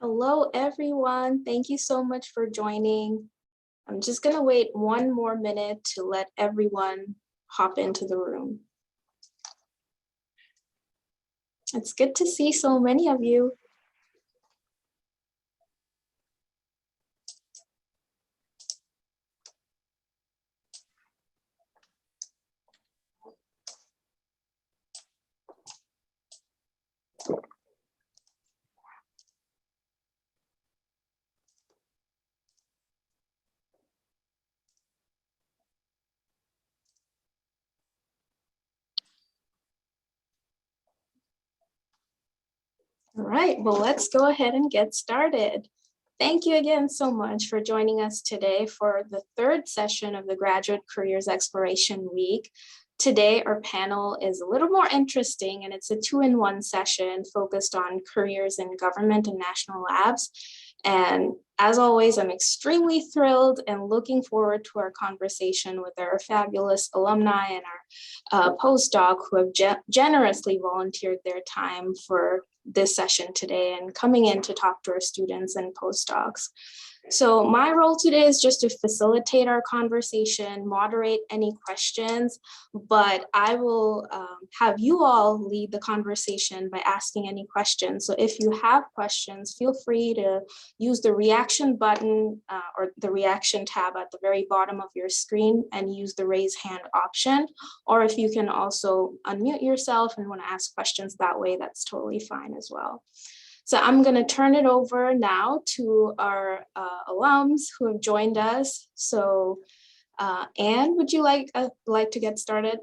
Hello, everyone. Thank you so much for joining. I'm just going to wait one more minute to let everyone hop into the room. It's good to see so many of you. All right, well, let's go ahead and get started. Thank you again so much for joining us today for the third session of the Graduate Careers Exploration Week. Today, our panel is a little more interesting, and it's a 2-in-1 session focused on careers in government and national labs. And as always, I'm extremely thrilled and looking forward to our conversation with our fabulous alumni and our postdoc who have generously volunteered their time for this session today and coming in to talk to our students and postdocs. So my role today is just to facilitate our conversation, moderate any questions, but I will have you all lead the conversation by asking any questions. So if you have questions, feel free to use the reaction button or the reaction tab at the very bottom of your screen and use the raise hand option. Or if you can also unmute yourself and want to ask questions that way, that's totally fine as well. So I'm going to turn it over now to our alums who have joined us. So Anne, would you like to get started?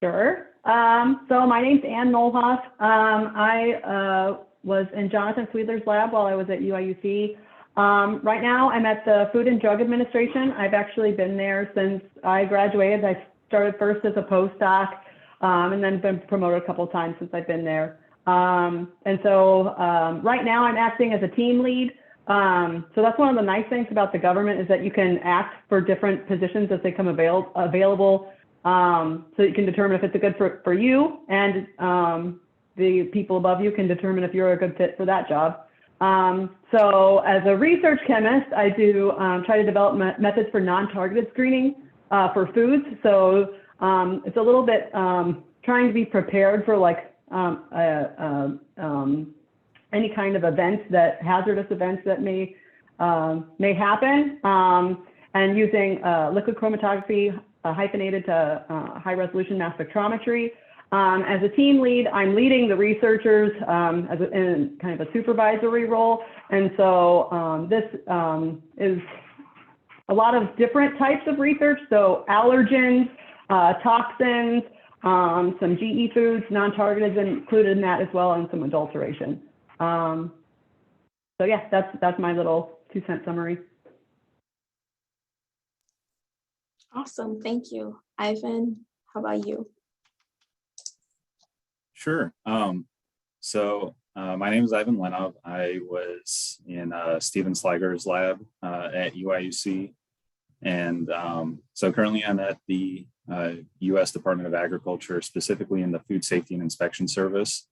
Sure. So my name's Anne Nolhoff. I was in Jonathan Sweedler's lab while I was at UIUC. Right now I'm at the Food and Drug Administration. I've actually been there since I graduated. I started first as a postdoc. And then been promoted a couple of times since I've been there. Right now I'm acting as a team lead. So that's one of the nice things about the government is that you can act for different positions as they come available. So you can determine if it's a good for you, and the people above you can determine if you're a good fit for that job. So as a research chemist, I do try to develop methods for non-targeted screening for foods. So it's a little bit trying to be prepared for like any kind of events hazardous events that may happen, and using liquid chromatography hyphenated to high resolution mass spectrometry. As a team lead, I'm leading the researchers in kind of a supervisory role. And so this is a lot of different types of research. So allergens, toxins, some GE foods, non-targeted included in that as well, and some adulteration. So yeah, that's my little 2-cent summary. Awesome, thank you. Ivan, how about you? Sure. My name is Ivan Lenov. I was in Steven Sliger's lab at UIUC. And so currently I'm at the U.S. Department of Agriculture, specifically in the Food Safety and Inspection Service.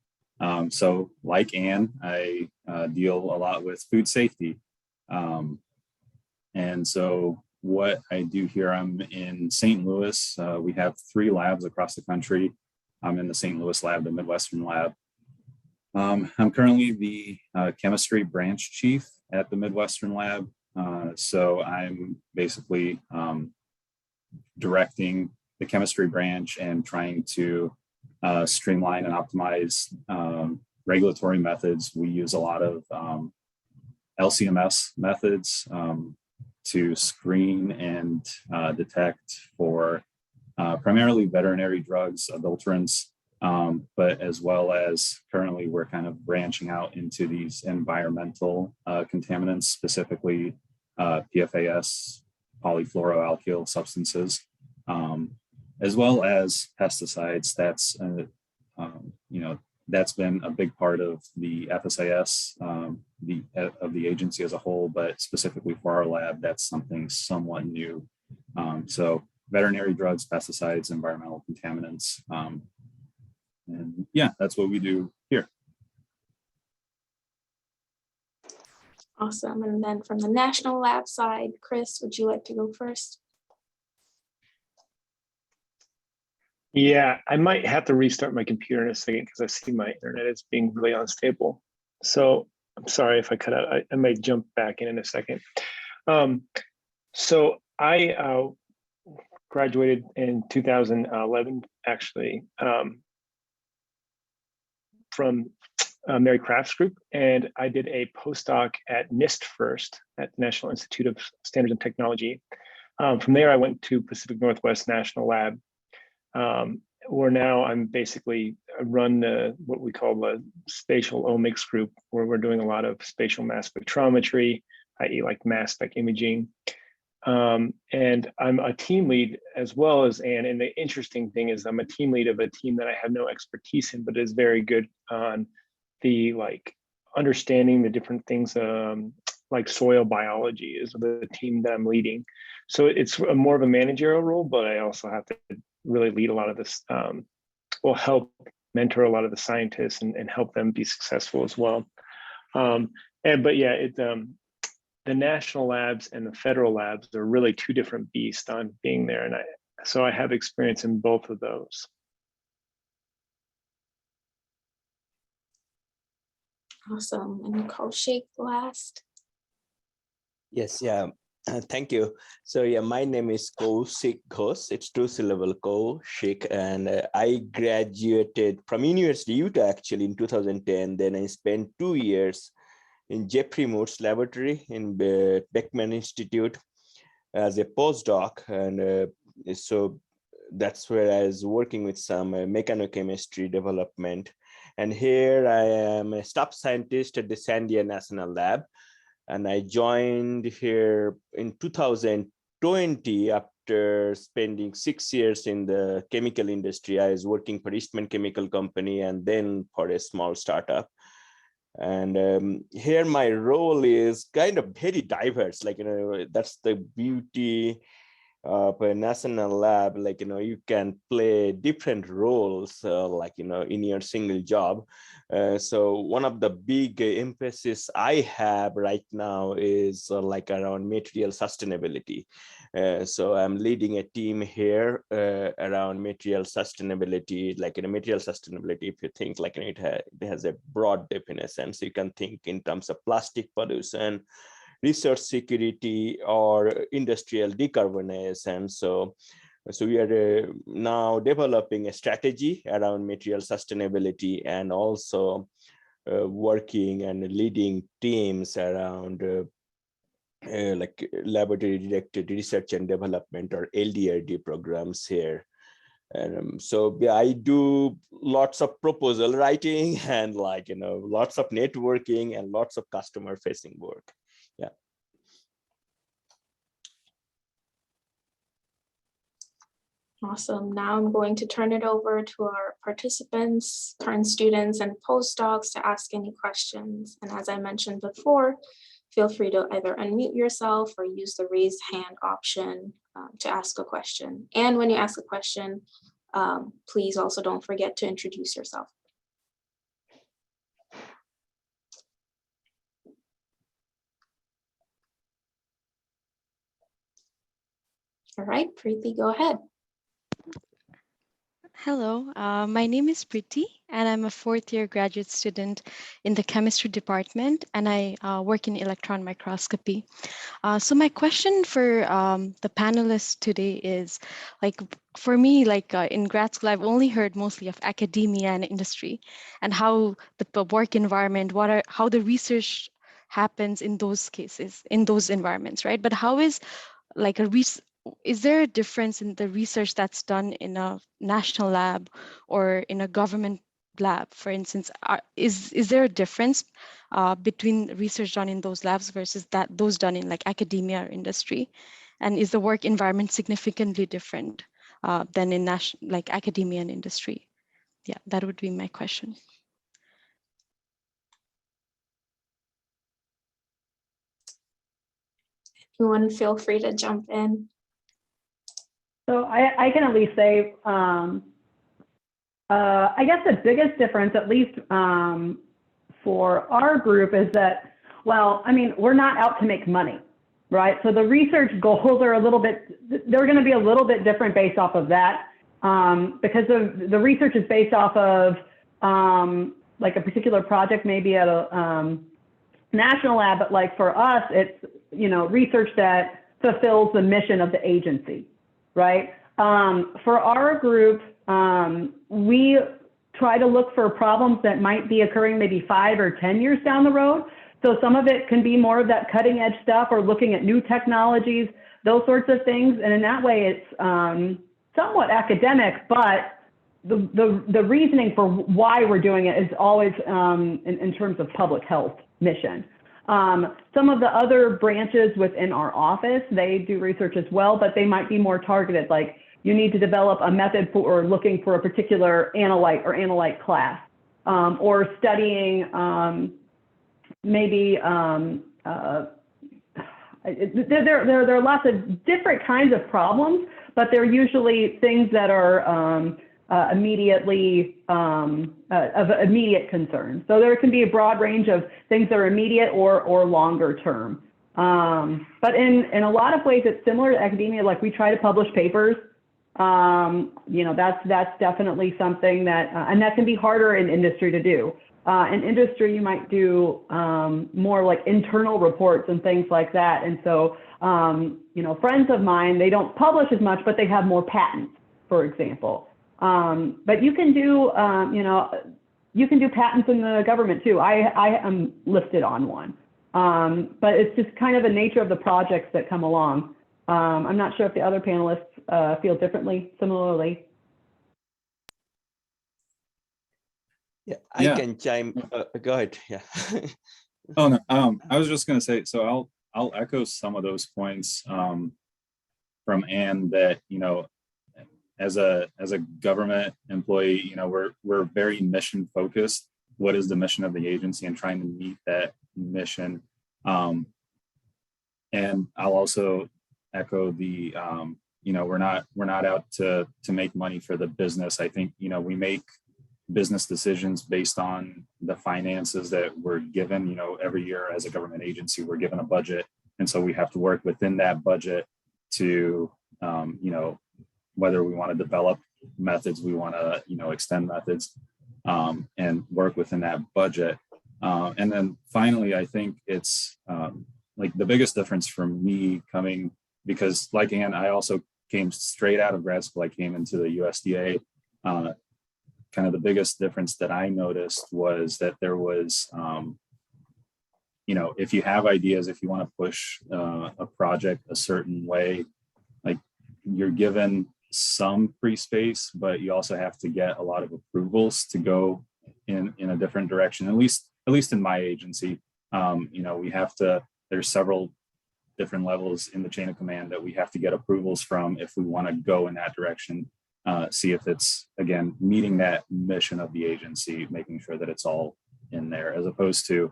So like Anne, I deal a lot with food safety. And so what I do here, I'm in St. Louis. We have 3 labs across the country. I'm in the St. Louis lab, the Midwestern lab. I'm currently the chemistry branch chief at the Midwestern lab. So I'm basically directing the chemistry branch and trying to streamline and optimize regulatory methods. We use a lot of LCMS methods to screen and detect for primarily veterinary drugs, adulterants, but as well as currently we're kind of branching out into these environmental contaminants, specifically PFAS, polyfluoroalkyl substances, as well as pesticides. That's that's been a big part of the FSIS, of the agency as a whole, but specifically for our lab, that's something somewhat new. So veterinary drugs, pesticides, environmental contaminants. And yeah, that's what we do here. Awesome. And then from the National Lab side, Chris, would you like to go first? Yeah, I might have to restart my computer in a second because I see my internet is being really unstable. So I'm sorry if I cut out. I might jump back in a second. So I graduated in 2011, actually, from Mary Crafts Group, and I did a postdoc at NIST first, at the National Institute of Standards and Technology. From there, I went to Pacific Northwest National Lab, where now I'm basically run what we call the spatial omics group, where we're doing a lot of spatial mass spectrometry, i.e. like mass spec imaging. And I'm a team lead as well as Anne. And the interesting thing is I'm a team lead of a team that I have no expertise in, but is very good on the like understanding the different things, like soil biology is the team that I'm leading. So it's more of a managerial role, but I also have to really lead a lot of this, will help mentor a lot of the scientists and help them be successful as well. But yeah, the national labs and the federal labs are really two different beasts on being there. And so I have experience in both of those. Awesome. And Kaushik last. Yes, yeah. Thank you. So yeah, my name is Kaushik Ghosh. It's two-syllable Kaushik, and I graduated from University of Utah actually in 2010. Then I spent 2 years in Jeffrey Moore's laboratory in Beckman Institute as a postdoc, and so that's where I was working with some mechanochemistry development. And here I am a staff scientist at the Sandia National Lab. And I joined here in 2020 after spending 6 years in the chemical industry. I was working for Eastman Chemical Company and then for a small startup. And here my role is kind of very diverse. Like, that's the beauty of a national lab. Like, you can play different roles, in your single job. So one of the big emphasis I have right now is around material sustainability. So I'm leading a team here around material sustainability. Material sustainability, if you think it has a broad definition. So you can think in terms of plastic pollution, research security, or industrial decarbonization. So we are now developing a strategy around material sustainability, and also working and leading teams around laboratory directed research and development, or LDRD programs here. So yeah, I do lots of proposal writing and lots of networking and lots of customer facing work. Yeah. Awesome. Now I'm going to turn it over to our participants, current students, and postdocs to ask any questions. And as I mentioned before, feel free to either unmute yourself or use the raise hand option to ask a question. And when you ask a question, please also don't forget to introduce yourself. All right, Preeti, go ahead. Hello, my name is Priti, and I'm a fourth-year graduate student in the chemistry department, and I work in electron microscopy. So my question for the panelists today is, for me, in grad school, I've only heard mostly of academia and industry, and how the work environment, how the research happens in those cases, in those environments, right? But how is is there a difference in the research that's done in a national lab or in a government lab, for instance? Is there a difference between research done in those labs versus those done in academia or industry? And is the work environment significantly different than in academia and industry? Yeah, that would be my question. Anyone feel free to jump in. So I can at least say I guess the biggest difference, at least for our group, is that, well, I mean, we're not out to make money, right? So the research goals are a little bit, they're going to be a little bit different based off of that, because the research is based off of like a particular project, maybe at a national lab, but like for us, it's, you know, research that fulfills the mission of the agency, right? For our group, we try to look for problems that might be occurring maybe 5 or 10 years down the road. So some of it can be more of that cutting edge stuff or looking at new technologies, those sorts of things. And in that way, it's somewhat academic, but the reasoning for why we're doing it is always in terms of public health mission. Some of the other branches within our office, they do research as well, but they might be more targeted, like you need to develop a method for looking for a particular analyte or analyte class, or studying maybe, there are lots of different kinds of problems, but they're usually things that are immediately of immediate concern. So there can be a broad range of things that are immediate or longer term. But in a lot of ways, it's similar to academia. Like we try to publish papers. You know, that's definitely something that, and that can be harder in industry to do. In industry, you might do more like internal reports and things like that. And so, you know, friends of mine, they don't publish as much, but they have more patents, for example. But you can do, you know, you can do patents in the government too. I am listed on one. But it's just kind of the nature of the projects that come along. I'm not sure if the other panelists feel differently, similarly. Yeah, I can chime. Go ahead. Yeah. Oh no, I was just going to say. So I'll echo some of those points from Anne. That, you know, as a government employee, you know, we're very mission focused. What is the mission of the agency, and trying to meet that mission. And I'll also echo the you know, we're not out to make money for the business. I think, you know, we make business decisions based on the finances that we're given. You know, every year as a government agency, we're given a budget, and so we have to work within that budget to you know, whether we want to develop methods, we want to, you know, extend methods, and work within that budget. And then finally, I think it's like the biggest difference for me coming, because like Anne, I also came straight out of grad school. I came into the USDA. Kind of the biggest difference that I noticed was that there was, you know, if you have ideas, if you want to push a project a certain way, like you're given some free space, but you also have to get a lot of approvals to go in a different direction. At least in my agency, you know, we have to. There's several different levels in the chain of command that we have to get approvals from if we want to go in that direction. See if it's, again, meeting that mission of the agency, making sure that it's all in there, as opposed to,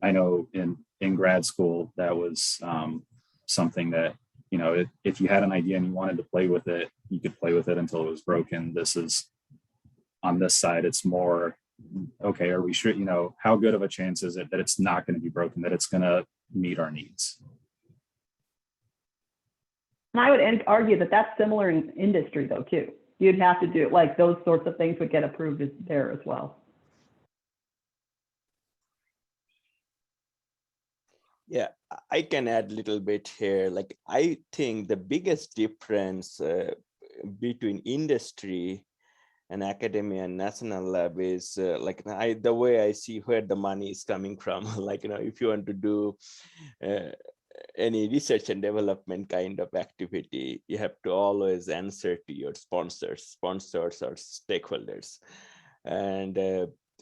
I know in grad school, that was something that, you know, if you had an idea and you wanted to play with it, you could play with it until it was broken. This is, on this side, it's more, okay, are we sure, you know, how good of a chance is it that it's not going to be broken, that it's going to meet our needs? And I would argue that that's similar in industry though, too. You'd have to do, like, those sorts of things would get approved there as well. Yeah, I can add a little bit here. Like, I think the biggest difference between industry and academia and national lab is like the way I see where the money is coming from. Like, you know, if you want to do any research and development kind of activity, you have to always answer to your sponsors or stakeholders. And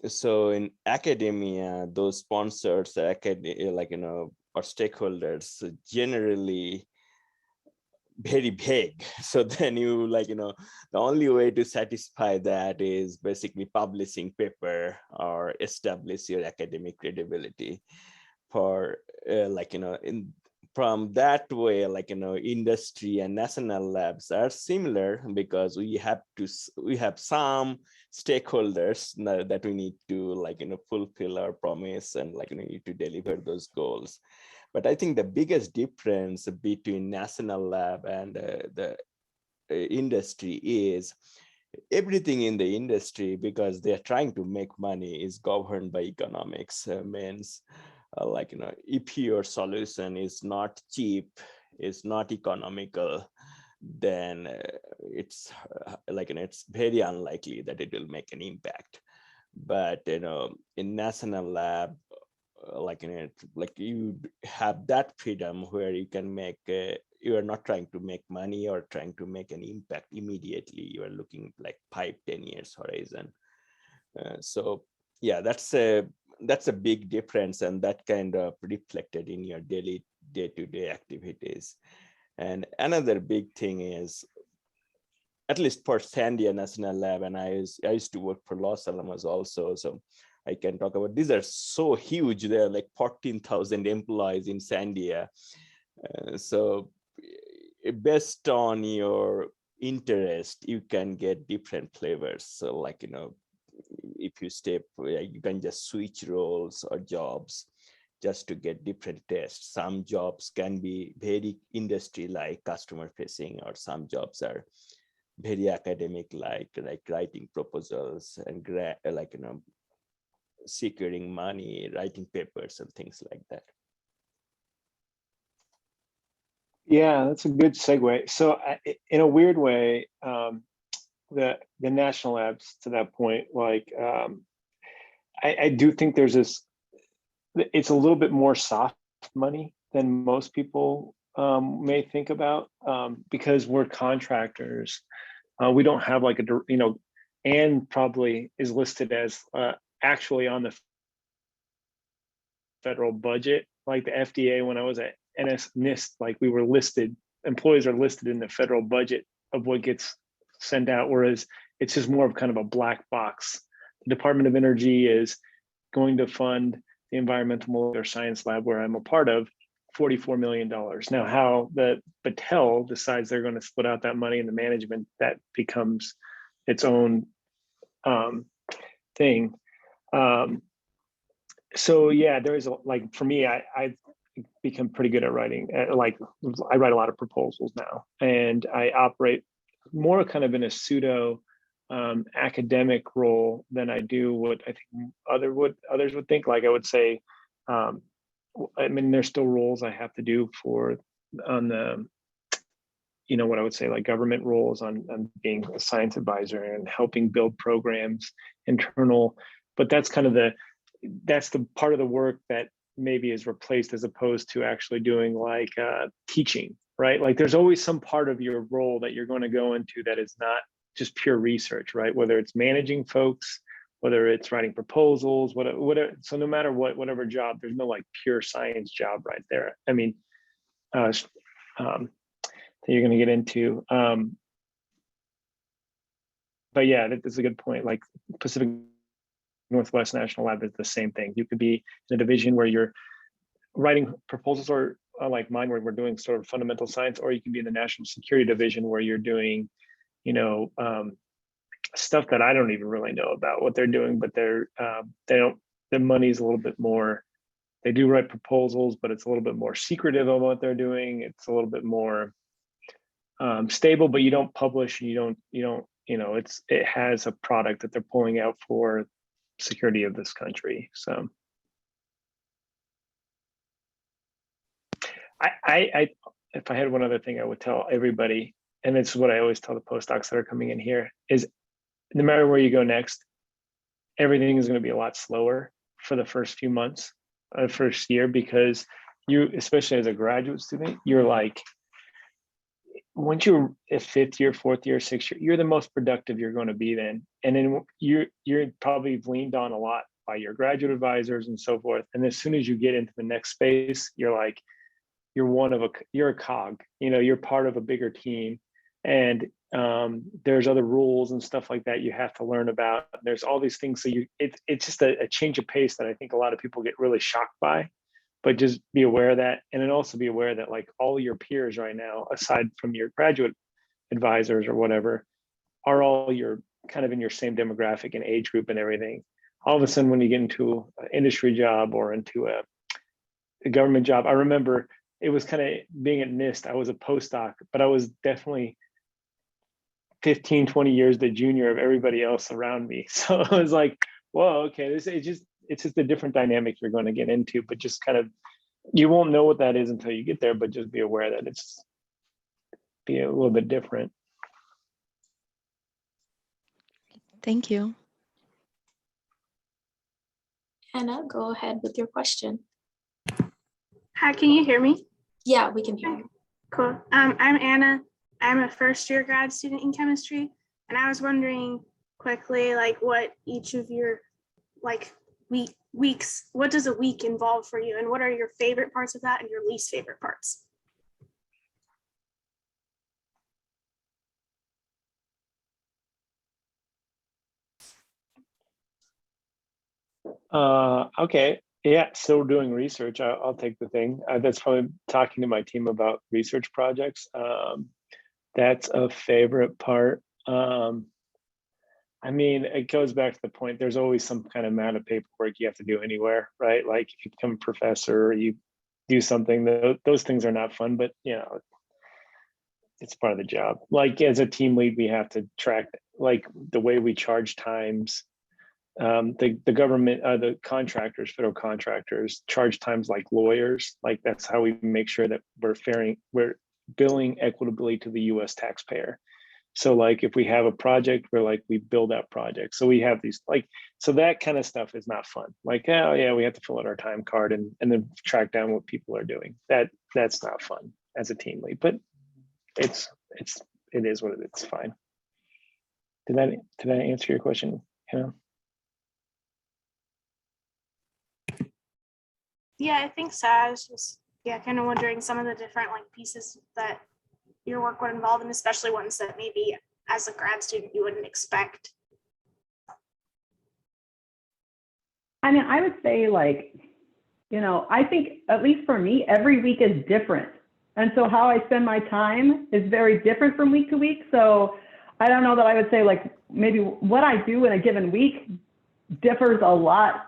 so in academia, those sponsors, like, you know, or stakeholders generally very big. So then you, like, you know, the only way to satisfy that is basically publishing paper or establish your academic credibility for like, you know, in from that way, like, industry and national labs are similar because we have some stakeholders that we need to, like, fulfill our promise and, like, need to deliver those goals. But I think the biggest difference between national lab and the industry is everything in the industry, because they're trying to make money, is governed by economics. Means like, if your solution is not cheap, is not economical, then it's like, it's very unlikely that it will make an impact. But in national lab, like, like you have that freedom where you can make you are not trying to make money or trying to make an impact immediately. You are looking like 5-10 years horizon. So yeah, that's a big difference, and that kind of reflected in your daily day-to-day activities. And another big thing is, at least for Sandia National Lab, and I used to work for Los Alamos also, so I can talk about, these are so huge. They're like 14,000 employees in Sandia. So based on your interest, you can get different flavors. So, like, if you you can just switch roles or jobs just to get different tests. Some jobs can be very industry like customer facing, or some jobs are very academic like writing proposals and like, securing money, writing papers and things like that. Yeah, that's a good segue. So in a weird way, the national labs, to that point, like, I do think there's this, it's a little bit more soft money than most people may think about, because we're contractors. We don't have like and probably is listed as actually on the federal budget, like the FDA. When I was at NIST, like, we were listed, employees are listed in the federal budget of what gets sent out, whereas it's just more of kind of a black box. The Department of Energy is going to fund the Environmental Molecular Science Lab, where I'm a part of, $44 million. Now, how the Battelle decides they're going to split out that money in the management, that becomes its own thing. So yeah, there is like, for me, I've become pretty good at writing. Like, I write a lot of proposals now, and I operate more kind of in a pseudo academic role than I do what I think others would think. Like, I would say, I mean, there's still roles I have to do on the, what I would say, like, government roles on being a science advisor and helping build programs internal, but that's kind of that's the part of the work that maybe is replaced, as opposed to actually doing like teaching, right? Like, there's always some part of your role that you're going to go into that is not just pure research, right? Whether it's managing folks, whether it's writing proposals, whatever. So no matter whatever job, there's no like pure science job right there. I mean, that you're going to get into. But yeah, that's a good point. Like, Pacific Northwest National Lab is the same thing. You could be in a division where you're writing proposals, or like mine, where we're doing sort of fundamental science, or you can be in the National Security Division where you're doing, stuff that I don't even really know about what they're doing, but their money's a little bit more. They do write proposals, but it's a little bit more secretive of what they're doing. It's a little bit more stable, but you don't publish, and you don't, it has a product that they're pulling out for security of this country. So I if I had one other thing I would tell everybody, and it's what I always tell the postdocs that are coming in here, is no matter where you go next, everything is going to be a lot slower for the first few months, first year, because you, especially as a graduate student, you're like, once you're a fifth year, fourth year, sixth year, you're the most productive you're going to be then. And then you're probably leaned on a lot by your graduate advisors and so forth. And as soon as you get into the next space, you're like, you're a cog, you're part of a bigger team. And there's other rules and stuff like that you have to learn about. There's all these things. So it's just a change of pace that I think a lot of people get really shocked by. but just be aware of that. And then also be aware that like all your peers right now, aside from your graduate advisors or whatever, are all your kind of in your same demographic and age group and everything. All of a sudden, when you get into an industry job or into a government job, I remember it was kind of being at NIST, I was a postdoc, but I was definitely 15, 20 years the junior of everybody else around me. So I was like, whoa, okay, it's just a different dynamic you're going to get into, but just kind of, you won't know what that is until you get there, but just be aware that it's be a little bit different. Thank you. Anna, go ahead with your question. Hi, can you hear me? Yeah, we can hear you. Cool. I'm Anna. I'm a first-year grad student in chemistry, and I was wondering quickly, like, what each of your weeks, what does a week involve for you, and what are your favorite parts of that and your least favorite parts? Okay. Yeah, still doing research. I'll take the thing. That's probably talking to my team about research projects. That's a favorite part. I mean, it goes back to the point, there's always some kind of amount of paperwork you have to do anywhere, right? Like if you become a professor or you do something, those things are not fun, but you know, it's part of the job. Like as a team lead, we have to track like the way we charge times. The government, the contractors, federal contractors charge times like lawyers. Like that's how we make sure that we're billing equitably to the US taxpayer. So like if we have a project, we're like, we build that project. So we have these like, so that kind of stuff is not fun. Like, oh yeah, we have to fill out our time card and then track down what people are doing. That's not fun as a team lead, but it is what it is. It's fine. Did that answer your question? Yeah. Yeah, I think so. I was just, kind of wondering some of the different like pieces that your work would involve, and especially ones that maybe as a grad student you wouldn't expect. I mean, I would say like, I think at least for me, every week is different. And so how I spend my time is very different from week to week. So I don't know that I would say like maybe what I do in a given week differs a lot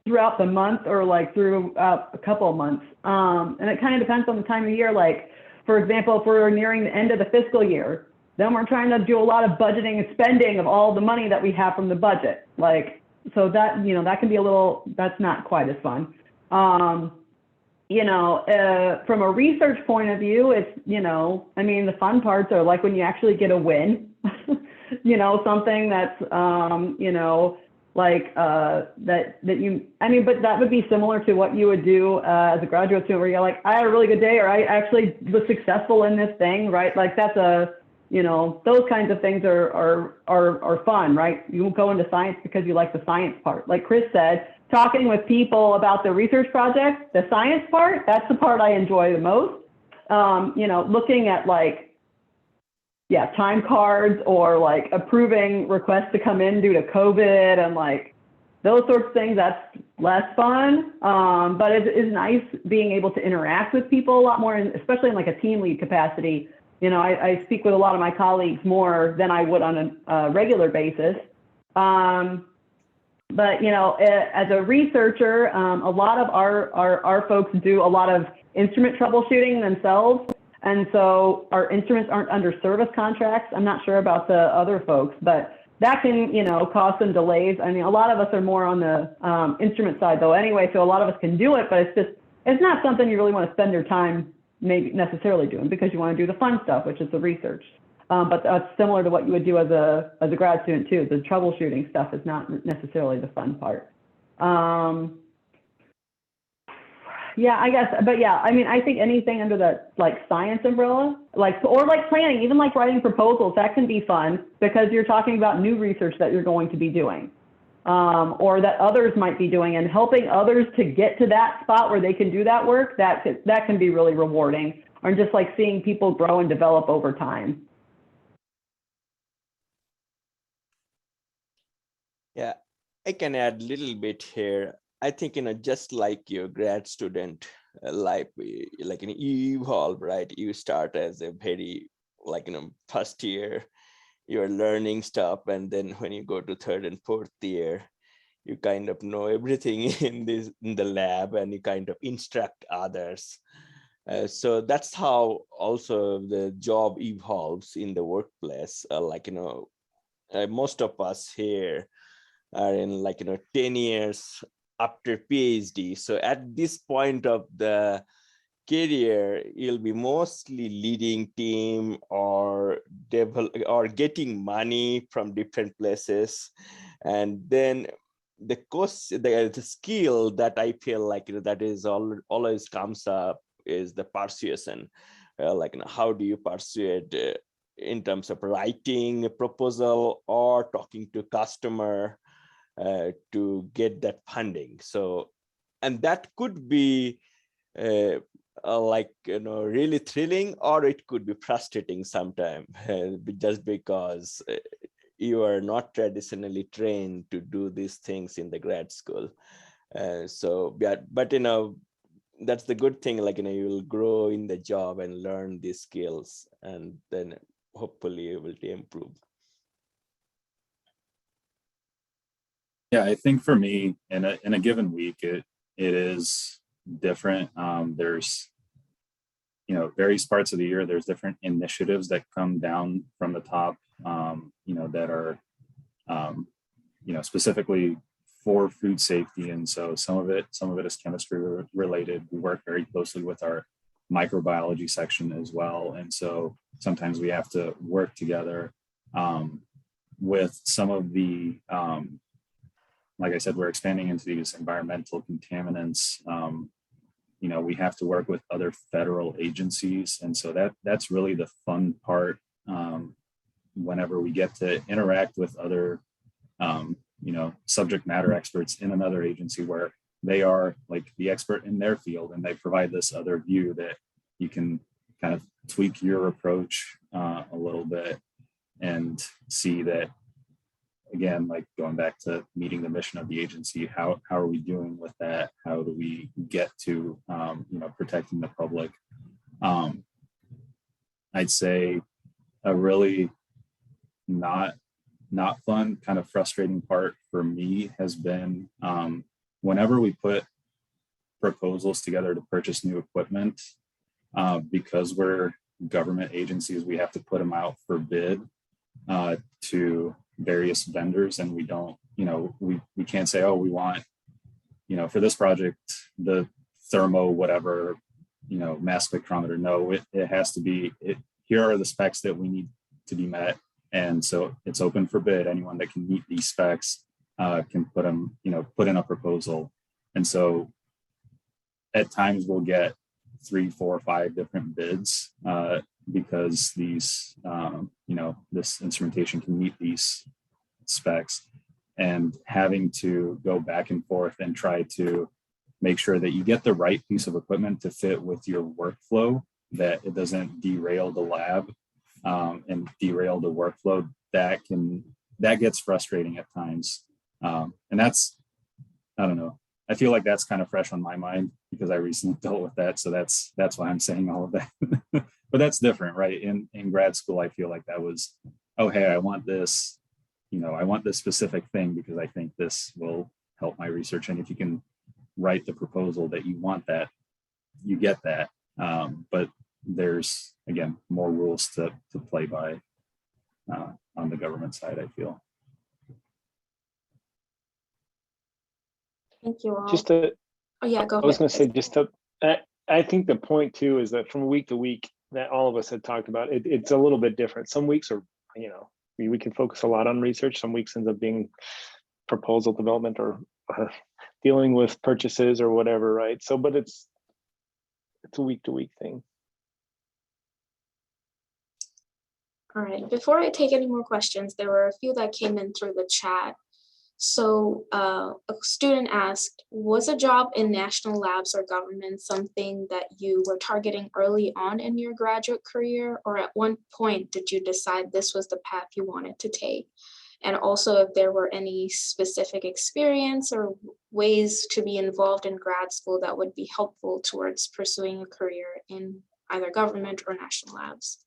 throughout the month or like throughout a couple of months. And it kind of depends on the time of year. Like, for example, if we're nearing the end of the fiscal year, then we're trying to do a lot of budgeting and spending of all the money that we have from the budget. Like, so that, that can be that's not quite as fun. From a research point of view, it's, I mean, the fun parts are like when you actually get a win, something that's, but that would be similar to what you would do as a graduate student where you're like, I had a really good day, or I actually was successful in this thing, right? Like that's those kinds of things are fun, right? You won't go into science because you like the science part. Like Chris said, talking with people about the research project, the science part, that's the part I enjoy the most. Looking at time cards or like approving requests to come in due to COVID and like those sorts of things, that's less fun. But it is nice being able to interact with people a lot more, and especially in like a team lead capacity. I speak with a lot of my colleagues more than I would on a regular basis. But as a researcher, a lot of our folks do a lot of instrument troubleshooting themselves. And so our instruments aren't under service contracts. I'm not sure about the other folks, but that can, cause some delays. I mean, a lot of us are more on the instrument side though anyway, so a lot of us can do it, but it's not something you really want to spend your time maybe necessarily doing because you want to do the fun stuff, which is the research. But that's similar to what you would do as a grad student too. The troubleshooting stuff is not necessarily the fun part. Yeah, I guess, but yeah, I mean, I think anything under the like science umbrella, or planning, even like writing proposals, that can be fun because you're talking about new research that you're going to be doing, or that others might be doing, and helping others to get to that spot where they can do that work, that can be really rewarding, or just like seeing people grow and develop over time. Yeah, I can add a little bit here. I think, just like your grad student life, like you evolve, right? You start as a very, like, first year, you're learning stuff. And then when you go to third and fourth year, you kind of know everything in the lab, and you kind of instruct others. So that's how also the job evolves in the workplace. Most of us here are in 10 years after PhD. So at this point of the career, you'll be mostly leading team or getting money from different places. And then the skill that I feel like that is always comes up is the persuasion. How do you persuade in terms of writing a proposal or talking to customer to get that funding. So, and that could be really thrilling, or it could be frustrating sometimes, just because you are not traditionally trained to do these things in the grad school. But that's the good thing, you will grow in the job and learn these skills, and then hopefully able to improve. Yeah, I think for me, in a given week, it is different. There's, various parts of the year, there's different initiatives that come down from the top, that are, specifically for food safety. And so some of it is chemistry related. We work very closely with our microbiology section as well. And so sometimes we have to work together with some of the, like I said, we're expanding into these environmental contaminants. We have to work with other federal agencies. And so that's really the fun part whenever we get to interact with other, subject matter experts in another agency where they are like the expert in their field, and they provide this other view that you can kind of tweak your approach a little bit and see that, again, like going back to meeting the mission of the agency, how are we doing with that? How do we get to, protecting the public? I'd say a really not fun, kind of frustrating part for me has been whenever we put proposals together to purchase new equipment, because we're government agencies, we have to put them out for bid to various vendors, and we don't, we can't say, oh, we want, for this project, the thermo whatever, mass spectrometer. No, it has to be, here are the specs that we need to be met. And so it's open for bid. Anyone that can meet these specs can put in a proposal. And so at times we'll get 3, 4, 5 different bids because these, this instrumentation can meet these specs, and having to go back and forth and try to make sure that you get the right piece of equipment to fit with your workflow, that it doesn't derail the lab and derail the workflow. That gets frustrating at times. And that's, I don't know, I feel like that's kind of fresh on my mind because I recently dealt with that. So that's why I'm saying all of that. But that's different, right? In grad school, I feel like that was, oh, hey, I want this, I want this specific thing because I think this will help my research. And if you can write the proposal that you want that, you get that. But there's, again, more rules to play by on the government side, I feel. Thank you all. Oh yeah, go ahead. I was going to say, I think the point too is that from week to week that all of us had talked about, it's a little bit different. Some weeks are, we can focus a lot on research. Some weeks ends up being proposal development or dealing with purchases or whatever, right? So, but it's a week to week thing. All right, before I take any more questions, there were a few that came in through the chat. So a student asked, was a job in national labs or government something that you were targeting early on in your graduate career, or at one point did you decide this was the path you wanted to take? and also if there were any specific experience or ways to be involved in grad school that would be helpful towards pursuing a career in either government or national labs.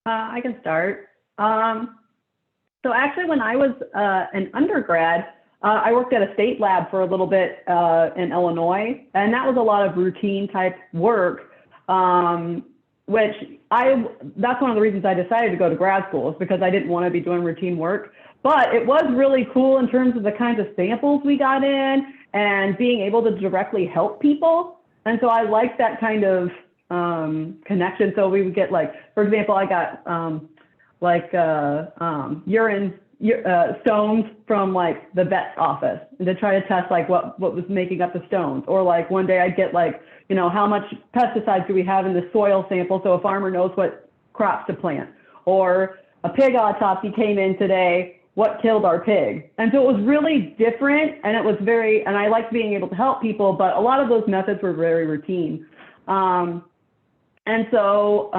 I can start. So actually, when I was an undergrad, I worked at a state lab for a little bit in Illinois, and that was a lot of routine type work, which that's one of the reasons I decided to go to grad school, is because I didn't want to be doing routine work. But it was really cool in terms of the kinds of samples we got in and being able to directly help people. And so I liked that kind of connection. So we would get, like, for example, I got urine stones from like the vet's office to try to test like what was making up the stones. Or like one day I'd get like, you know, how much pesticides do we have in the soil sample so a farmer knows what crops to plant. Or a pig autopsy came in today, what killed our pig? And so it was really different, and it was and I liked being able to help people, but a lot of those methods were very routine. And so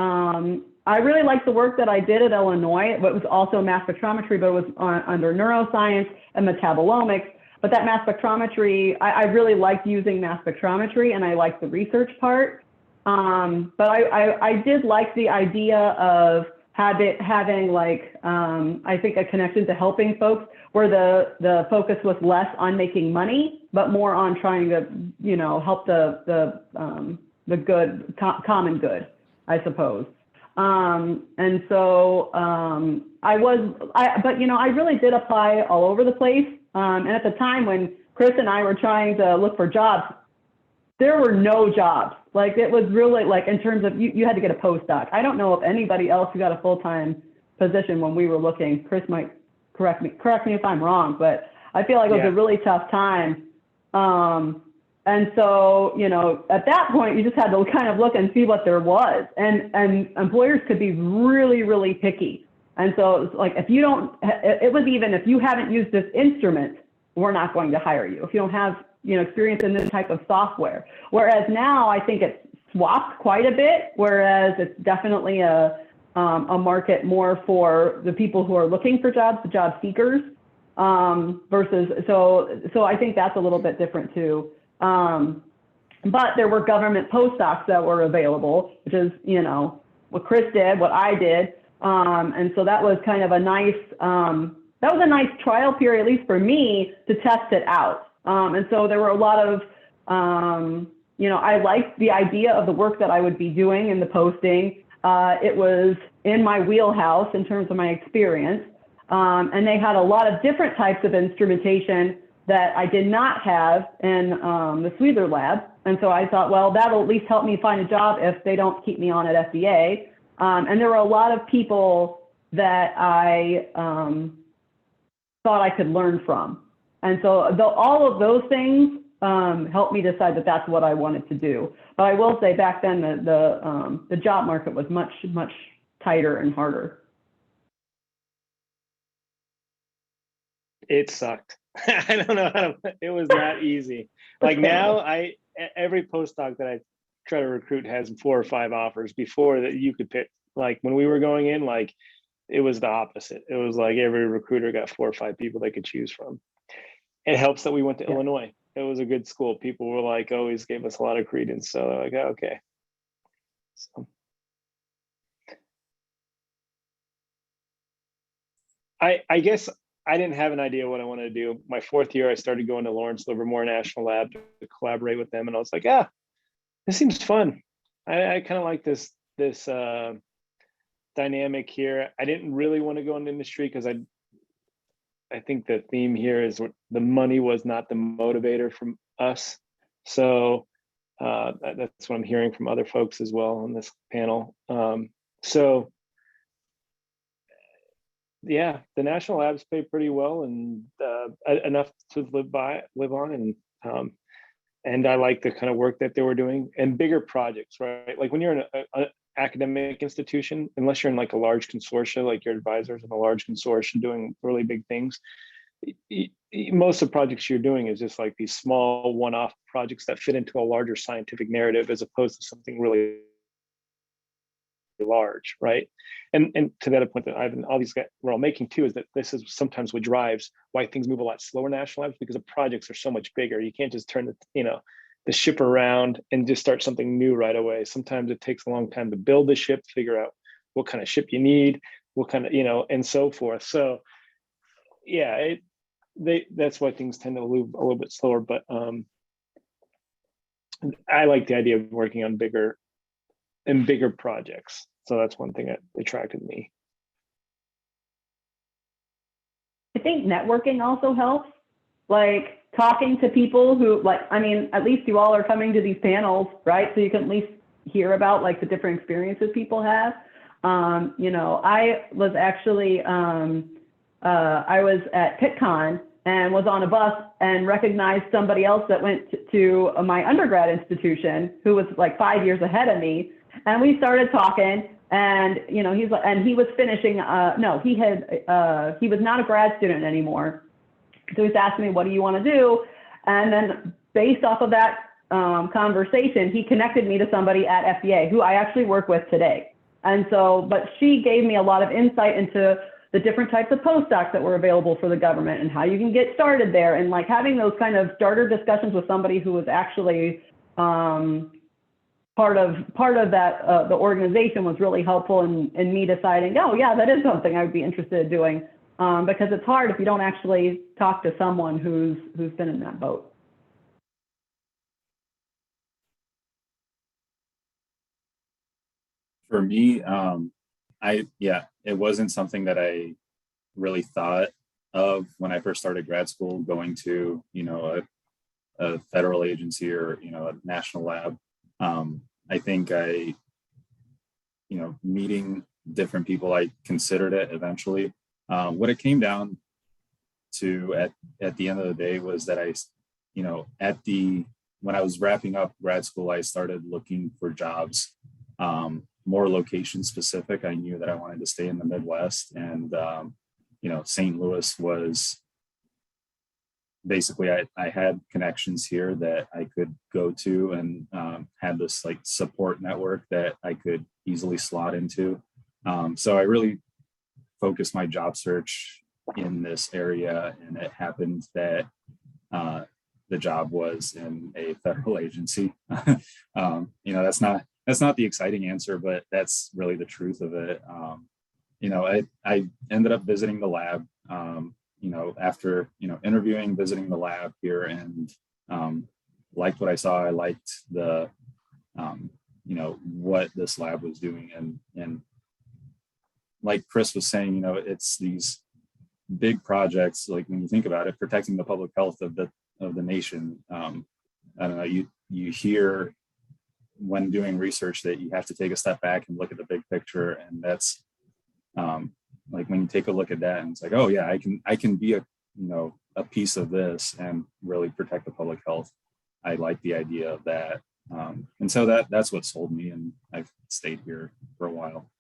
I really liked the work that I did at Illinois. It was also mass spectrometry, but it was under neuroscience and metabolomics. But that mass spectrometry, I really liked using mass spectrometry, and I liked the research part. But I did like the idea of having like, I think, a connection to helping folks, where the focus was less on making money, but more on trying to, you know, help the good, common good, I suppose. And so but you know, I really did apply all over the place. And at the time when Chris and I were trying to look for jobs, there were no jobs. Like, it was really like, in terms of, you had to get a postdoc. I don't know of anybody else who got a full-time position when we were looking. Chris might correct me if I'm wrong, but I feel like it was a really tough time. And so, you know, at that point, you just had to kind of look and see what there was. And employers could be really, really picky. And so it's like, if you haven't used this instrument, we're not going to hire you. If you don't have, you know, experience in this type of software. Whereas now I think it's swapped quite a bit, whereas it's definitely a market more for the people who are looking for jobs, the job seekers, versus, so I think that's a little bit different too. But there were government postdocs that were available, which is, you know, what Chris did, what I did. And so that was kind of a nice trial period, at least for me, to test it out. And so there were a lot of, you know, I liked the idea of the work that I would be doing in the posting. It was in my wheelhouse in terms of my experience. And they had a lot of different types of instrumentation that I did not have in the Sweetser lab. And so I thought, well, that'll at least help me find a job if they don't keep me on at FDA. And there were a lot of people that I thought I could learn from. And so all of those things helped me decide that that's what I wanted to do. But I will say back then the job market was much, much tighter and harder. It sucked. I don't know how to, it was not easy. Like now, every postdoc that I try to recruit has 4 or 5 offers. Before that, you could pick. Like when we were going in, like it was the opposite. It was like every recruiter got 4 or 5 people they could choose from. It helps that we went to Illinois. It was a good school. People were like, always gave us a lot of credence. So they're like, oh, okay. So I guess I didn't have an idea what I wanted to do. My 4th year, I started going to Lawrence Livermore National Lab to collaborate with them. And I was like, this seems fun. I kind of like this dynamic here. I didn't really want to go into industry because I think the theme here is the money was not the motivator from us. So that's what I'm hearing from other folks as well on this panel. So yeah, the national labs pay pretty well and enough to live on, and I like the kind of work that they were doing and bigger projects, right? Like when you're in an academic institution, unless you're in like a large consortia, like your advisors in a large consortium doing really big things, most of the projects you're doing is just like these small one-off projects that fit into a larger scientific narrative as opposed to something really large, right? And to that point that I've been, all these guys we're all making too, is that this is sometimes what drives why things move a lot slower in national labs, because the projects are so much bigger. You can't just turn the ship around and just start something new right away. Sometimes it takes a long time to build the ship, figure out what kind of ship you need, what kind of, and so forth. So yeah, that's why things tend to move a little bit slower, but I like the idea of working on bigger projects. So that's one thing that attracted me. I think networking also helps, like talking to people who, like, I mean, at least you all are coming to these panels, right? So you can at least hear about like the different experiences people have. I was actually, I was at PitCon and was on a bus and recognized somebody else that went to my undergrad institution who was like 5 years ahead of me. And we started talking, and he's like, and he was finishing. No, he was not a grad student anymore. So he's asking me, "What do you want to do?" And then based off of that conversation, he connected me to somebody at FBA who I actually work with today. And so, but she gave me a lot of insight into the different types of postdocs that were available for the government and how you can get started there. And like having those kind of starter discussions with somebody who was actually part of that, the organization, was really helpful in me deciding, oh yeah, that is something I would be interested in doing, because it's hard if you don't actually talk to someone who's been in that boat. For me, it wasn't something that I really thought of when I first started grad school, going to, a federal agency or, a national lab. I think meeting different people, I considered it eventually. What it came down to at the end of the day was that when I was wrapping up grad school, I started looking for jobs, more location specific. I knew that I wanted to stay in the Midwest, and St. Louis was basically, I had connections here that I could go to, and had this like support network that I could easily slot into. So I really focused my job search in this area, and it happened that the job was in a federal agency. That's not the exciting answer, but that's really the truth of it. I ended up visiting the lab, after, interviewing, visiting the lab here, and liked what I saw. I liked the, what this lab was doing. And like Chris was saying, it's these big projects, like when you think about it, protecting the public health of the nation. I don't know, you hear when doing research that you have to take a step back and look at the big picture. And that's like when you take a look at that, and it's like, oh yeah, I can be a piece of this and really protect the public health. I like the idea of that. And so that's what sold me, and I've stayed here for a while.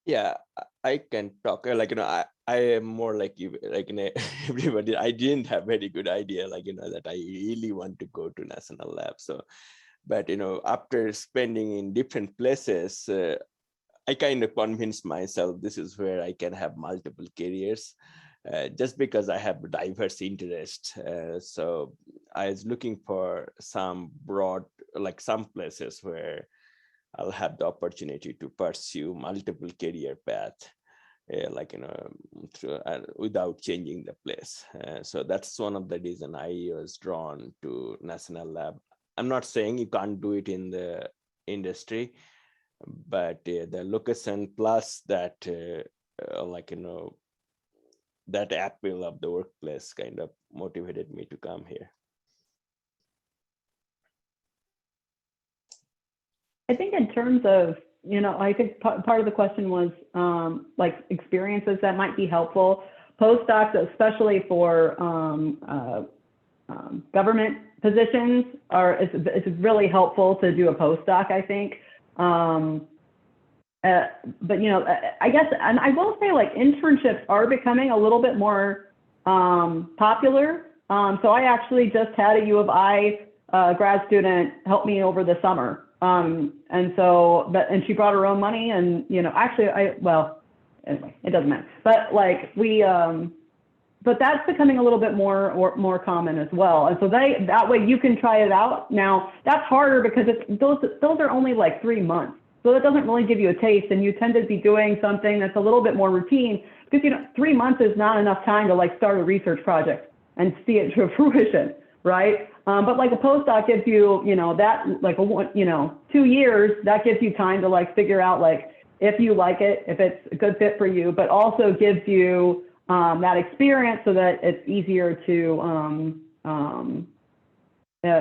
Yeah, I can talk. I am more like you, everybody. I didn't have very good idea, that I really want to go to national lab. So, but after spending in different places, I kind of convinced myself this is where I can have multiple careers, just because I have diverse interest. So I was looking for some broad, like some places where I'll have the opportunity to pursue multiple career paths, without changing the place. So that's one of the reasons I was drawn to national lab. I'm not saying you can't do it in the industry, but the location plus that, that appeal of the workplace kind of motivated me to come here. I think in terms of, I think part of the question was like experiences that might be helpful. Postdocs, especially for government positions, it's really helpful to do a postdoc, I think. But I guess, and I will say, like, internships are becoming a little bit more popular. So I actually just had a U of I grad student help me over the summer. And so, and she brought her own money, and actually, well, anyway, it doesn't matter. But like but that's becoming a little bit more common as well. And so that way you can try it out. Now that's harder because those are only like 3 months. So that doesn't really give you a taste, and you tend to be doing something that's a little bit more routine, because 3 months is not enough time to like start a research project and see it to fruition, right? But like a postdoc gives you, that like 2 years, that gives you time to like figure out like if you like it, if it's a good fit for you, but also gives you that experience so that it's easier to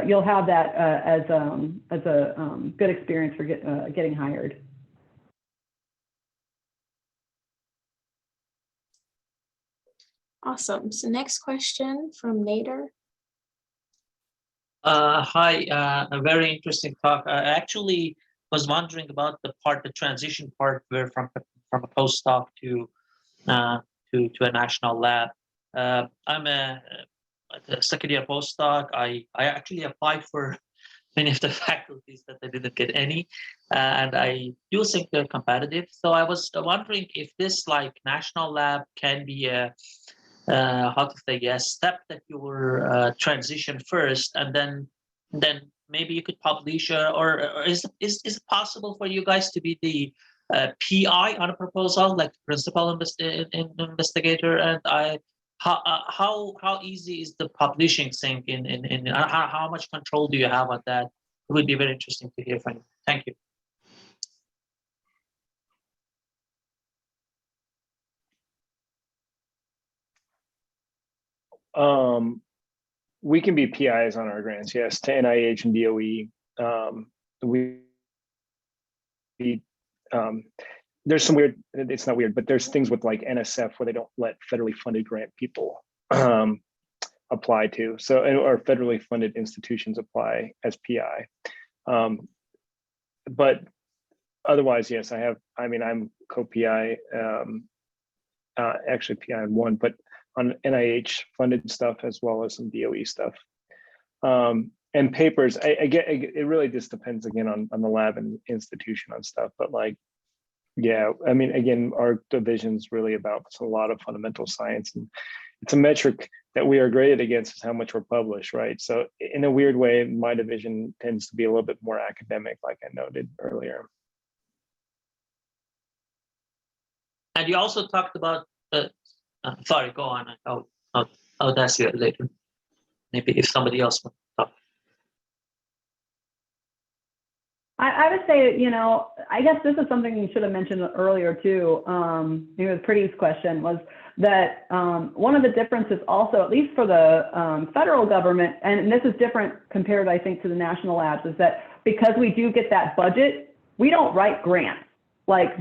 you'll have that as a good experience for getting hired. Awesome. So next question from Nader. Hi, a very interesting talk. I actually was wondering about the transition part where from a postdoc to a national lab. I'm a second year postdoc. I actually applied for many of the faculties that I didn't get any, and I do think they're competitive. So I was wondering if this like national lab can be a step that you were transition first, and then maybe you could publish, or is it possible for you guys to be the PI on a proposal, like principal investigator? And how easy is the publishing thing? In how much control do you have on that? It would be very interesting to hear from you. Thank you. We can be PIs on our grants, yes, to NIH and DOE. There's some weird, it's not weird, but there's things with like NSF where they don't let federally funded grant people apply to, or federally funded institutions apply as PI. But otherwise, yes, I'm co-PI, actually PI on one, but on NIH funded stuff as well as some DOE stuff. And papers, it really just depends again on the lab and institution on stuff, but like, yeah, again, our division's really about a lot of fundamental science, and it's a metric that we are graded against is how much we're published, right? So in a weird way, my division tends to be a little bit more academic, like I noted earlier. And you also talked about, sorry, go on. I'll ask you later. Maybe if somebody else wants to talk. I would say, I guess this is something you should have mentioned earlier too. The Pretty's question was that one of the differences also, at least for the federal government, and this is different compared, I think, to the national labs, is that because we do get that budget, we don't write grants like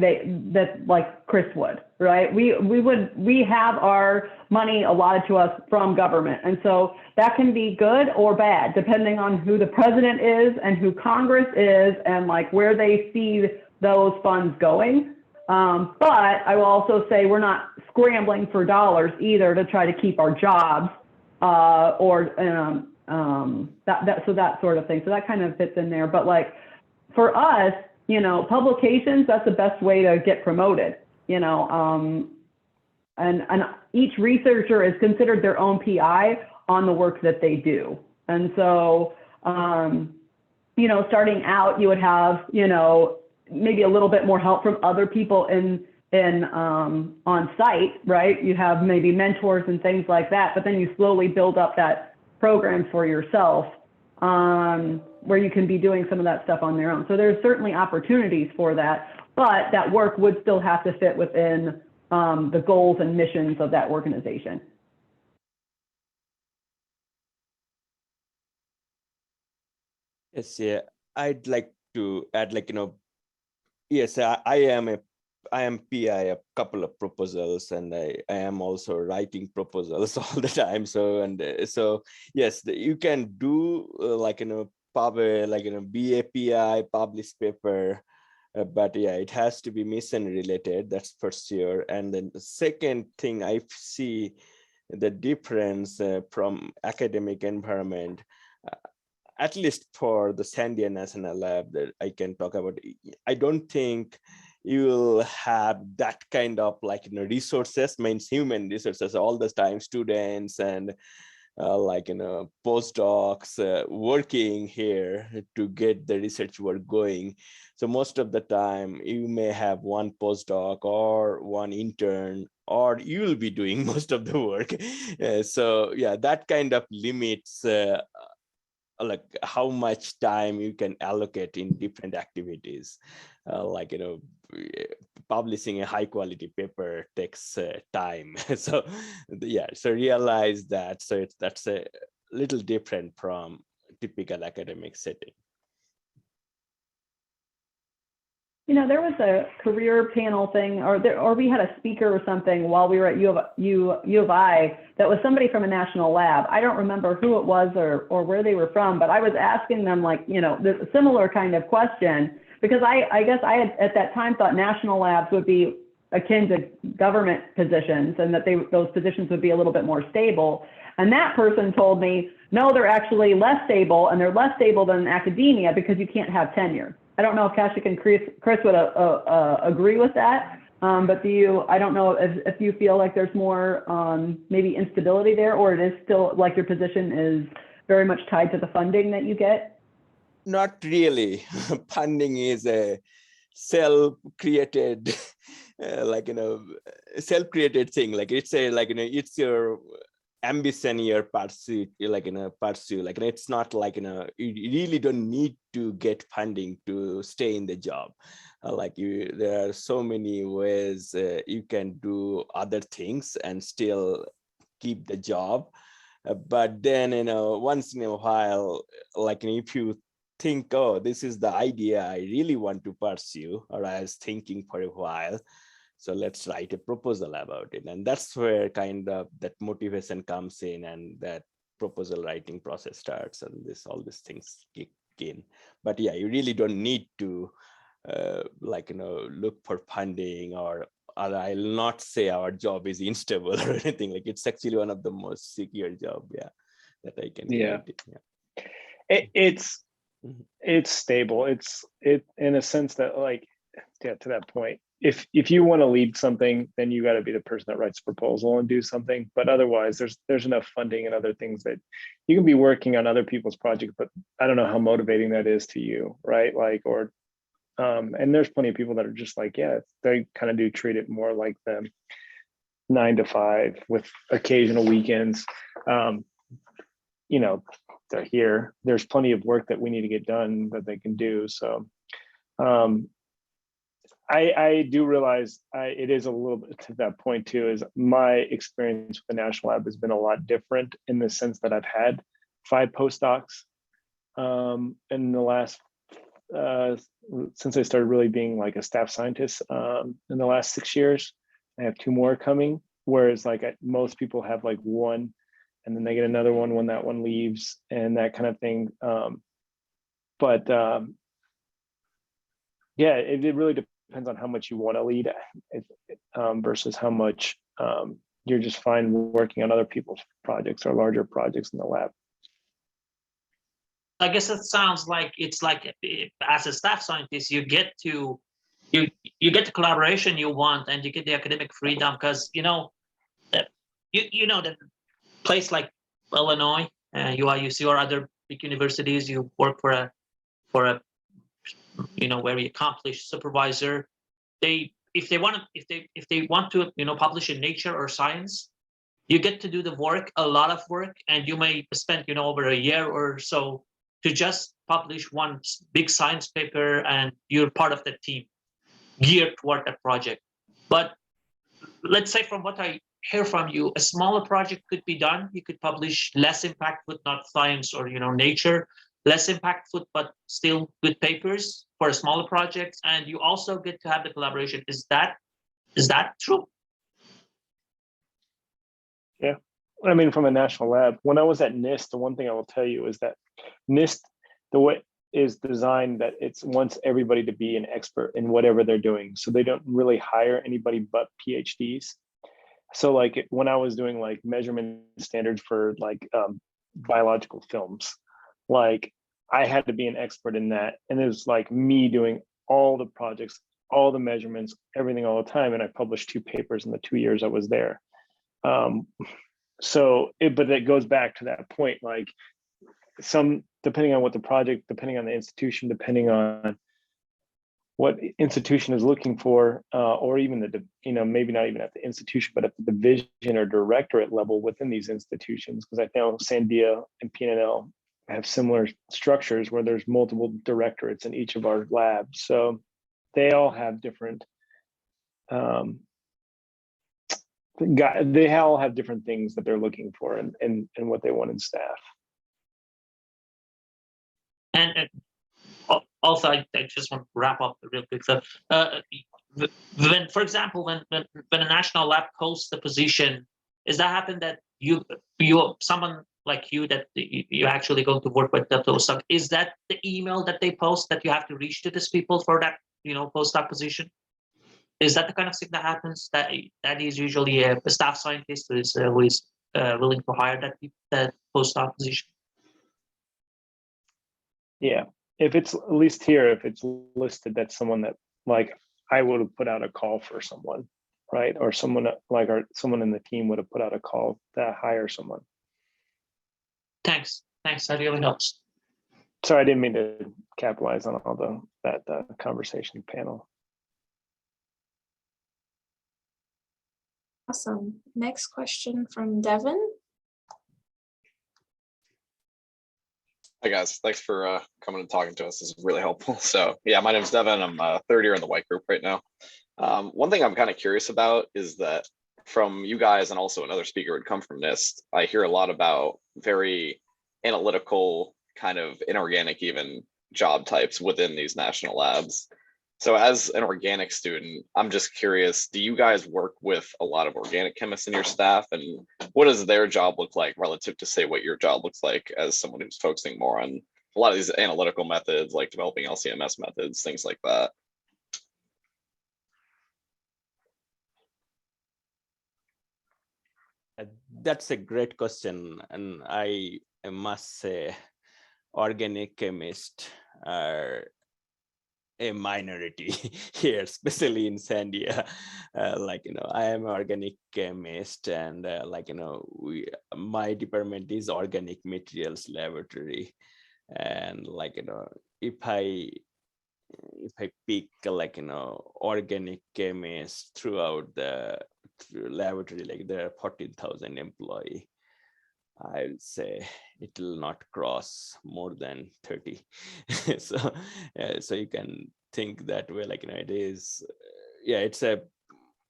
Chris would, right? We have our money allotted to us from government. And so that can be good or bad, depending on who the president is and who Congress is and like where they see those funds going. But I will also say we're not scrambling for dollars either to try to keep our jobs so that sort of thing. So that kind of fits in there. But like for us, publications, that's the best way to get promoted, and each researcher is considered their own PI on the work that they do. And so, starting out, you would have, maybe a little bit more help from other people on site, right? You have maybe mentors and things like that, but then you slowly build up that program for yourself, where you can be doing some of that stuff on their own. So there's certainly opportunities for that, but that work would still have to fit within the goals and missions of that organization. Yes, yeah, I'd like to add, yes, I am PI a couple of proposals, and I am also writing proposals all the time. So yes, you can do be a PI, publish paper, but yeah, it has to be mission related, that's for sure. And then the second thing I see the difference from academic environment, at least for the Sandia National Lab that I can talk about, I don't think you will have that kind of like, you know, resources, means human resources all the time, students and like, you know, postdocs working here to get the research work going. So most of the time you may have one postdoc or one intern, or you'll be doing most of the work. So yeah, that kind of limits like how much time you can allocate in different activities. Like, you know, publishing a high quality paper takes time. So yeah, so realize that. So that's a little different from typical academic setting. You know, there was a career panel thing, or we had a speaker or something while we were at U of I that was somebody from a national lab. I don't remember who it was or where they were from, but I was asking them, like, you know, the similar kind of question, because I guess I had at that time thought national labs would be akin to government positions, and that those positions would be a little bit more stable. And that person told me, no, they're actually less stable, and they're less stable than academia because you can't have tenure. I don't know if Kaushik and Chris would agree with that, but I don't know if you feel like there's more maybe instability there, or it is still like your position is very much tied to the funding that you get? Not really. Funding is a self-created, like, you know, self-created thing. Like it's a, like, you know, it's your ambition, your pursuit, like, you know, pursue. Like, it's not like, you know, you really don't need to get funding to stay in the job. Like there are so many ways you can do other things and still keep the job. But then, you know, once in a while, like, you know, if you think, oh, this is the idea I really want to pursue, or I was thinking for a while, so let's write a proposal about it. And that's where kind of that motivation comes in, and that proposal writing process starts, and all these things kick in. But yeah, you really don't need to like, you know, look for funding, or I'll not say our job is unstable or anything. Like, it's actually one of the most secure job, yeah, that I can Yeah. Yeah. It's stable. It's in a sense that, like, yeah, to that point, if you want to lead something, then you got to be the person that writes a proposal and do something. But otherwise, there's enough funding and other things that you can be working on other people's projects, but I don't know how motivating that is to you, right? Like, or and there's plenty of people that are just like, yeah, they kind of do treat it more like the 9 to 5 with occasional weekends. You know, they're here. There's plenty of work that we need to get done that they can do. So I do realize it is a little bit to that point too, is my experience with the National Lab has been a lot different in the sense that I've had 5 postdocs in the last, since I started really being like a staff scientist in the last 6 years. I have 2 more coming, whereas like most people have like 1, and then they get another one when that one leaves, and that kind of thing. Yeah, it really depends on how much you want to lead versus how much you're just fine working on other people's projects or larger projects in the lab. I guess it sounds like it's like, as a staff scientist, you get the collaboration you want, and you get the academic freedom, because you know that place like Illinois, UIUC, or other big universities, you work for a very accomplished supervisor. If they want to publish in Nature or Science, you get to do the work, a lot of work, and you may spend over a year or so to just publish one big science paper, and you're part of the team geared toward that project. But let's say, from what I hear from you, a smaller project could be done. You could publish less impactful, not Science or Nature, less impactful, but still good papers for a smaller project, and you also get to have the collaboration. Is that true? Yeah, I mean, from a national lab, when I was at NIST, the one thing I will tell you is that NIST, the way is designed that it wants everybody to be an expert in whatever they're doing. So they don't really hire anybody but PhDs. So like when I was doing like measurement standards for like biological films, like I had to be an expert in that. And it was like me doing all the projects, all the measurements, everything all the time. And I published 2 papers in the 2 years I was there. But it goes back to that point, like depending on what the project, depending on the institution, depending on what institution is looking for, or even maybe not even at the institution, but at the division or directorate level within these institutions, because I know Sandia and PNNL have similar structures where there's multiple directorates in each of our labs. So they all have different, they all have different things that they're looking for and what they want in staff. And also, I just want to wrap up real quick. So, when, for example, when a national lab posts the position, is that happen that you someone like you that you're actually going to work with the postdoc? Is that the email that they post that you have to reach to these people for that postdoc position? Is that the kind of thing that happens? That is usually a staff scientist who is willing to hire that postdoc position. Yeah, if it's at least here, if it's listed, that's someone that like I would have put out a call for someone, right? Or someone like someone in the team would have put out a call to hire someone. Thanks, that really helps. Sorry, I didn't mean to capitalize on all that conversation panel. Awesome. Next question from Devin. Hi guys, thanks for coming and talking to us. This is really helpful. So yeah, my name is Devin. I'm third year in the white group right now. One thing I'm kind of curious about is that from you guys and also another speaker would come from NIST, I hear a lot about very analytical kind of inorganic even job types within these national labs. So as an organic student, I'm just curious, do you guys work with a lot of organic chemists in your staff, and what does their job look like relative to say what your job looks like as someone who's focusing more on a lot of these analytical methods, like developing LCMS methods, things like that? That's a great question. And I must say, organic chemists are a minority here, especially in Sandia. I am an organic chemist, and my department is organic materials laboratory. And if I pick organic chemists throughout the laboratory, like there are 14,000 employees, I would say it will not cross more than 30. So you can think that way, it is, it's a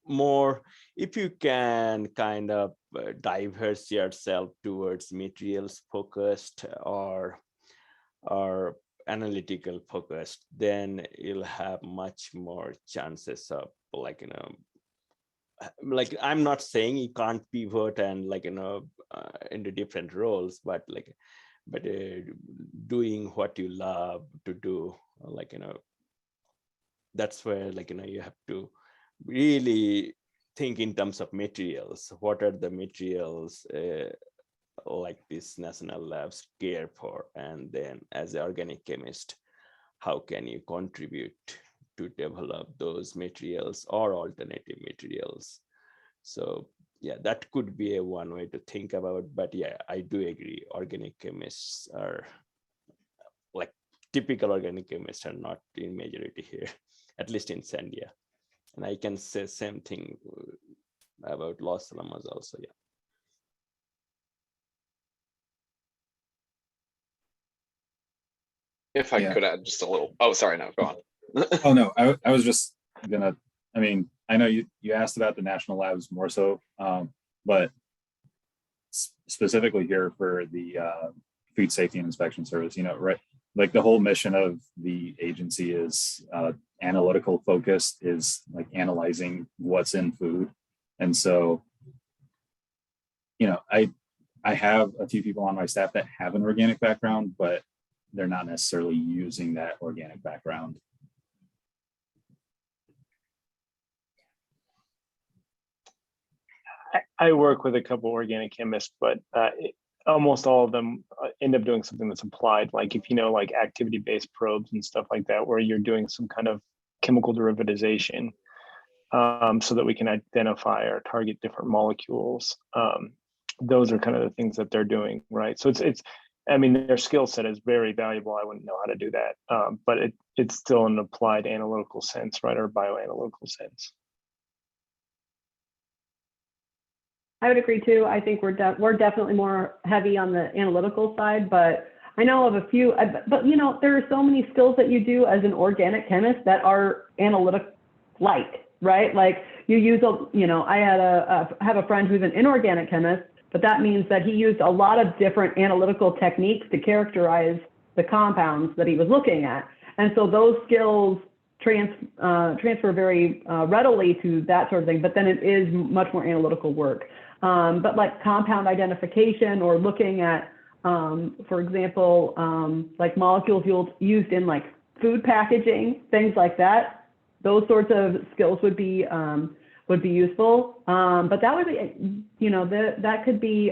more, if you can kind of diverse yourself towards materials focused or analytical focused, then you'll have much more chances of I'm not saying you can't pivot and into different roles, but doing what you love to do, that's where you have to really think in terms of materials. What are the materials like these national labs care for? And then as an organic chemist, how can you contribute to develop those materials or alternative materials? So yeah, that could be a one way to think about. But yeah, I do agree, organic chemists are typical organic chemists are not in majority here, at least in Sandia. And I can say same thing about Los Alamos also. Yeah. If I could add just a little, oh, sorry, no, go on. Oh, no, I was just gonna, I know you asked about the national labs more so, but specifically here for the Food Safety and Inspection Service, right, like the whole mission of the agency is analytical focused, is like analyzing what's in food. And so, I have a few people on my staff that have an organic background, but they're not necessarily using that organic background. I work with a couple organic chemists, but almost all of them end up doing something that's applied. Like if you know, like activity-based probes and stuff like that, where you're doing some kind of chemical derivatization, so that we can identify or target different molecules. Those are kind of the things that they're doing, right? So it's I mean, their skill set is very valuable. I wouldn't know how to do that, but it's still an applied analytical sense, right, or bioanalytical sense. I would agree too. I think we're definitely more heavy on the analytical side, but I know of a few. But you know, there are so many skills that you do as an organic chemist that are analytic-like, right? Like you use I have a friend who's an inorganic chemist, but that means that he used a lot of different analytical techniques to characterize the compounds that he was looking at. And so those skills transfer very readily to that sort of thing, but then it is much more analytical work. But like compound identification or looking at, for example, like molecules used in like food packaging, things like that, those sorts of skills would be useful. But that would be, that could be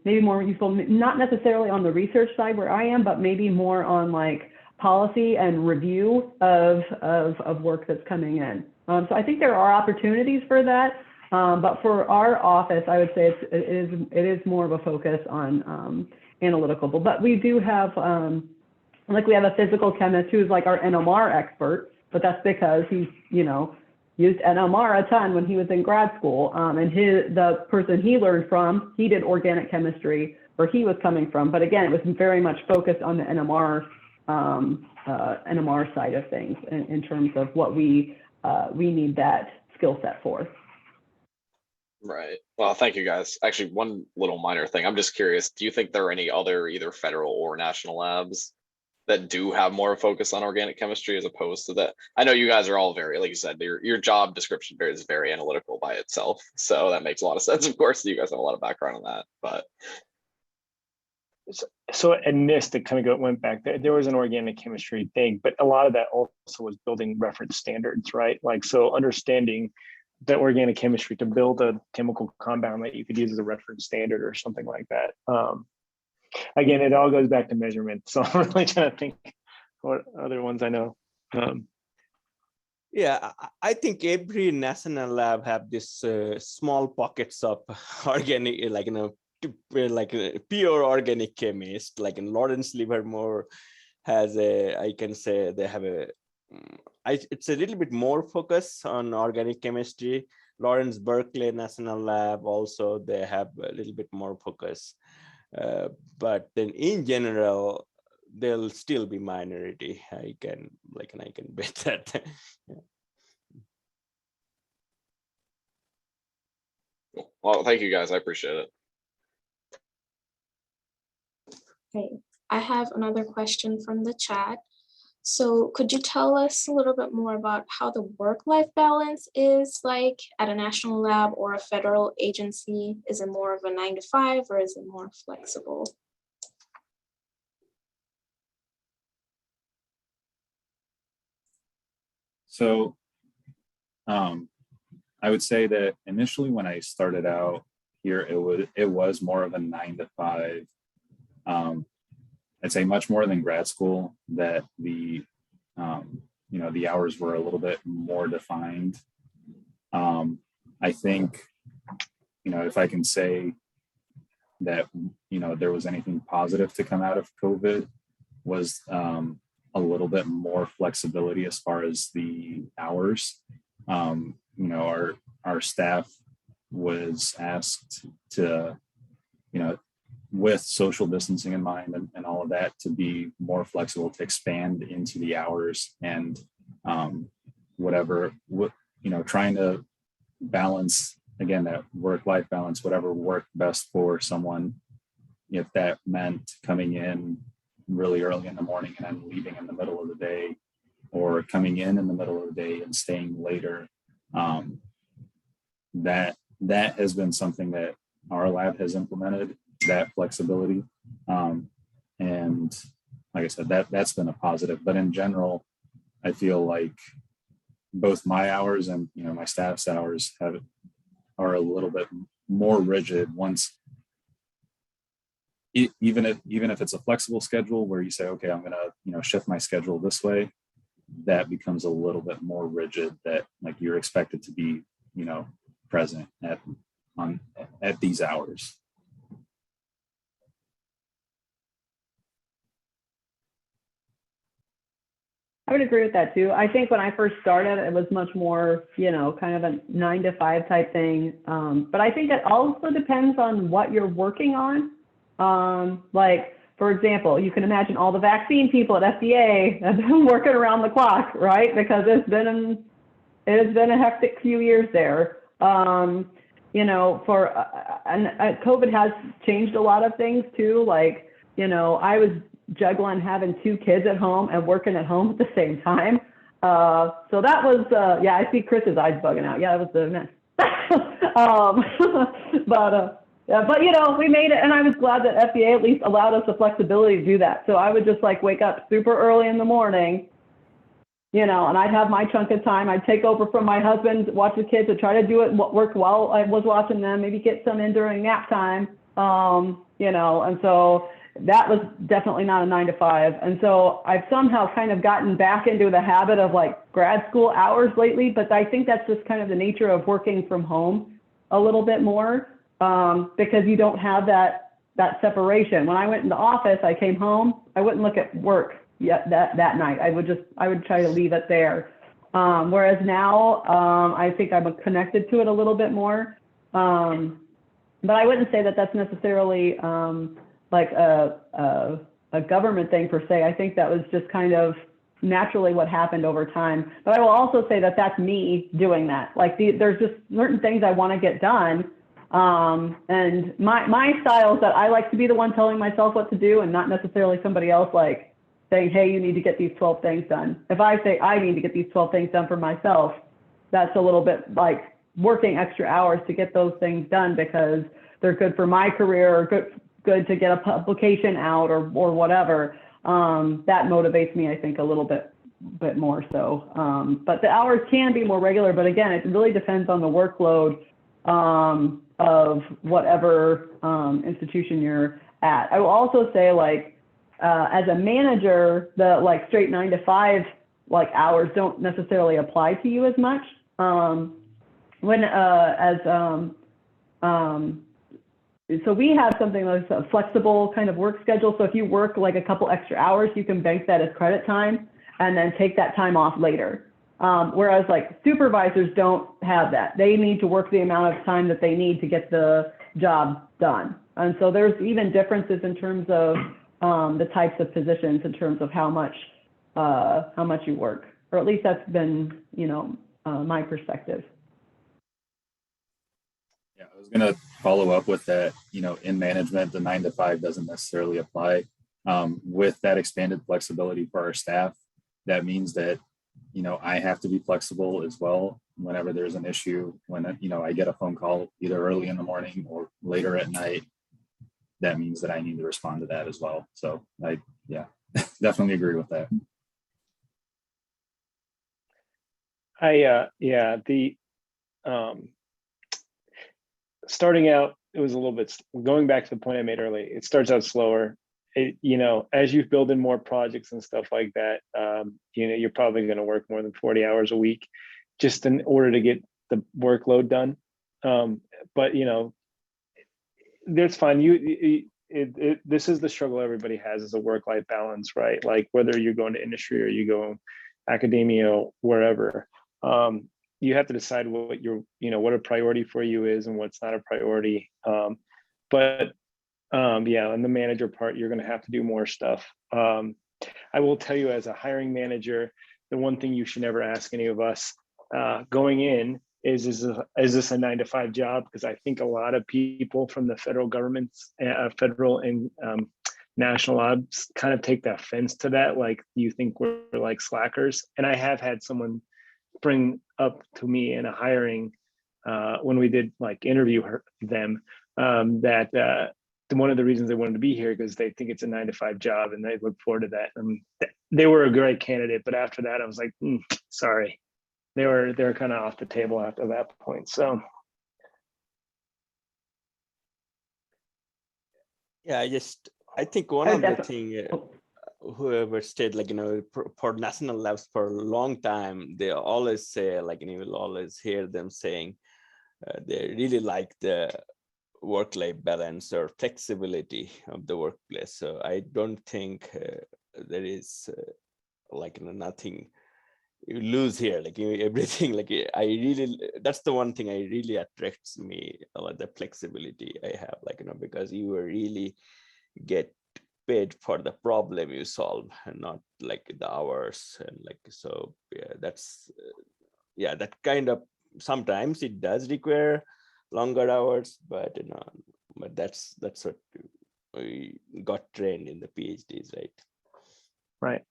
maybe more useful, not necessarily on the research side where I am, but maybe more on like policy and review of work that's coming in. So I think there are opportunities for that. But for our office, I would say it is more of a focus on analytical. But we do have, we have a physical chemist who's like our NMR expert, but that's because he's, used NMR a ton when he was in grad school. And the person he learned from, he did organic chemistry where he was coming from. But again, it was very much focused on the NMR side of things in terms of what we need that skill set for. Right. Well, thank you guys. Actually, one little minor thing. I'm just curious, do you think there are any other either federal or national labs that do have more focus on organic chemistry as opposed to that? I know you guys are all very, like you said, your job description is very analytical by itself. So that makes a lot of sense. Of course, you guys have a lot of background on that, but. So at NIST, it kind of went back there. There was an organic chemistry thing, but a lot of that also was building reference standards, right? Like, so understanding the organic chemistry to build a chemical compound that you could use as a reference standard or something like that. Again, it all goes back to measurement. So I'm really trying to think what other ones I know. Yeah, I think every national lab have this small pockets of organic, like a pure organic chemist. Like in Lawrence Livermore has I can say they have it's a little bit more focus on organic chemistry. Lawrence Berkeley National Lab also, they have a little bit more focus. But then in general, they'll still be minority. I can bet that. Yeah. Well, thank you guys. I appreciate it. Okay, I have another question from the chat. So could you tell us a little bit more about how the work-life balance is like at a national lab or a federal agency? Is it more of a 9 to 5 or is it more flexible? So I would say that initially when I started out here, it was more of a 9 to 5. I'd say much more than grad school, that the the hours were a little bit more defined. I think, if I can say that, there was anything positive to come out of COVID, was a little bit more flexibility as far as the hours. Our staff was asked to, with social distancing in mind and all of that, to be more flexible, to expand into the hours and trying to balance, again, that work-life balance, whatever worked best for someone. If that meant coming in really early in the morning and then leaving in the middle of the day, or coming in the middle of the day and staying later, that has been something that our lab has implemented, that flexibility. And like I said, that's been a positive. But in general, I feel like both my hours and my staff's hours are a little bit more rigid once even if it's a flexible schedule where you say, okay, I'm gonna, shift my schedule this way, that becomes a little bit more rigid, that like you're expected to be, present at these hours. I would agree with that too. I think when I first started, it was much more, kind of a 9 to 5 type thing. But I think it also depends on what you're working on. Like, for example, you can imagine all the vaccine people at FDA have been working around the clock, right? Because it has been a hectic few years there. COVID has changed a lot of things too. Like, I was juggling having 2 kids at home and working at home at the same time. So that was, I see Chris's eyes bugging out. Yeah, that was the mess. But we made it, and I was glad that FDA at least allowed us the flexibility to do that. So I would just like wake up super early in the morning, and I'd have my chunk of time. I'd take over from my husband, watch the kids, and try to do it work while I was watching them, maybe get some in during nap time, and so that was definitely not a 9 to 5. And so I've somehow kind of gotten back into the habit of like grad school hours lately, but I think that's just kind of the nature of working from home a little bit more, because you don't have that separation. When I went in the office, I came home, I wouldn't look at work yet that night. I would try to leave it there. Whereas now, I think I'm connected to it a little bit more. But I wouldn't say that that's necessarily, like a government thing per se. I think that was just kind of naturally what happened over time. But I will also say that that's me doing that. Like there's just certain things I want to get done. And my style is that I like to be the one telling myself what to do and not necessarily somebody else like saying, hey, you need to get these 12 things done. If I say I need to get these 12 things done for myself, that's a little bit like working extra hours to get those things done because they're good for my career or good to get a publication out or whatever. That motivates me, I think, a little bit more so. But the hours can be more regular, but again, it really depends on the workload of whatever institution you're at. I will also say, like, as a manager, the like straight 9 to 5 like hours don't necessarily apply to you as much. So we have something like a flexible kind of work schedule. So if you work like a couple extra hours, you can bank that as credit time and then take that time off later. Whereas like supervisors don't have that. They need to work the amount of time that they need to get the job done. And so there's even differences in terms of the types of positions in terms of how much you work, or at least that's been, my perspective. Yeah, I was going to follow up with that. In management, the 9 to 5 doesn't necessarily apply. With that expanded flexibility for our staff, that means that, I have to be flexible as well whenever there's an issue. When, I get a phone call either early in the morning or later at night, that means that I need to respond to that as well. So I definitely agree with that. Starting out, it was a little bit, going back to the point I made earlier, it starts out slower. As you build in more projects and stuff like that, you're probably going to work more than 40 hours a week just in order to get the workload done. But that's fine. This is the struggle everybody has, is a work-life balance, right? Like whether you're going to industry or you go academia, wherever, you have to decide what what a priority for you is and what's not a priority. On the manager part, you're going to have to do more stuff. I will tell you, as a hiring manager, the one thing you should never ask any of us going in is this a 9 to 5 job? Because I think a lot of people from the federal government's federal and national labs kind of take the offense to that. Like, you think we're like slackers. And I have had someone bring up to me in a hiring when we did like interview them that one of the reasons they wanted to be here because they think it's a 9 to 5 job and they look forward to that. And they were a great candidate, but after that, I was like, sorry, they were kind of off the table after that point. So Yeah, I think one I of the definitely- thing, whoever stayed, like, for national labs for a long time, they always say, like, you will always hear them saying they really like the work-life balance or flexibility of the workplace. So I don't think there is like nothing you lose here, like everything. Like I really, that's the one thing I really attracts me about the flexibility I have, like because you really get paid for the problem you solve and not like the hours. And like, so yeah, that's yeah, that kind of, sometimes it does require longer hours, but but that's what we got trained in the PhDs, right? Right.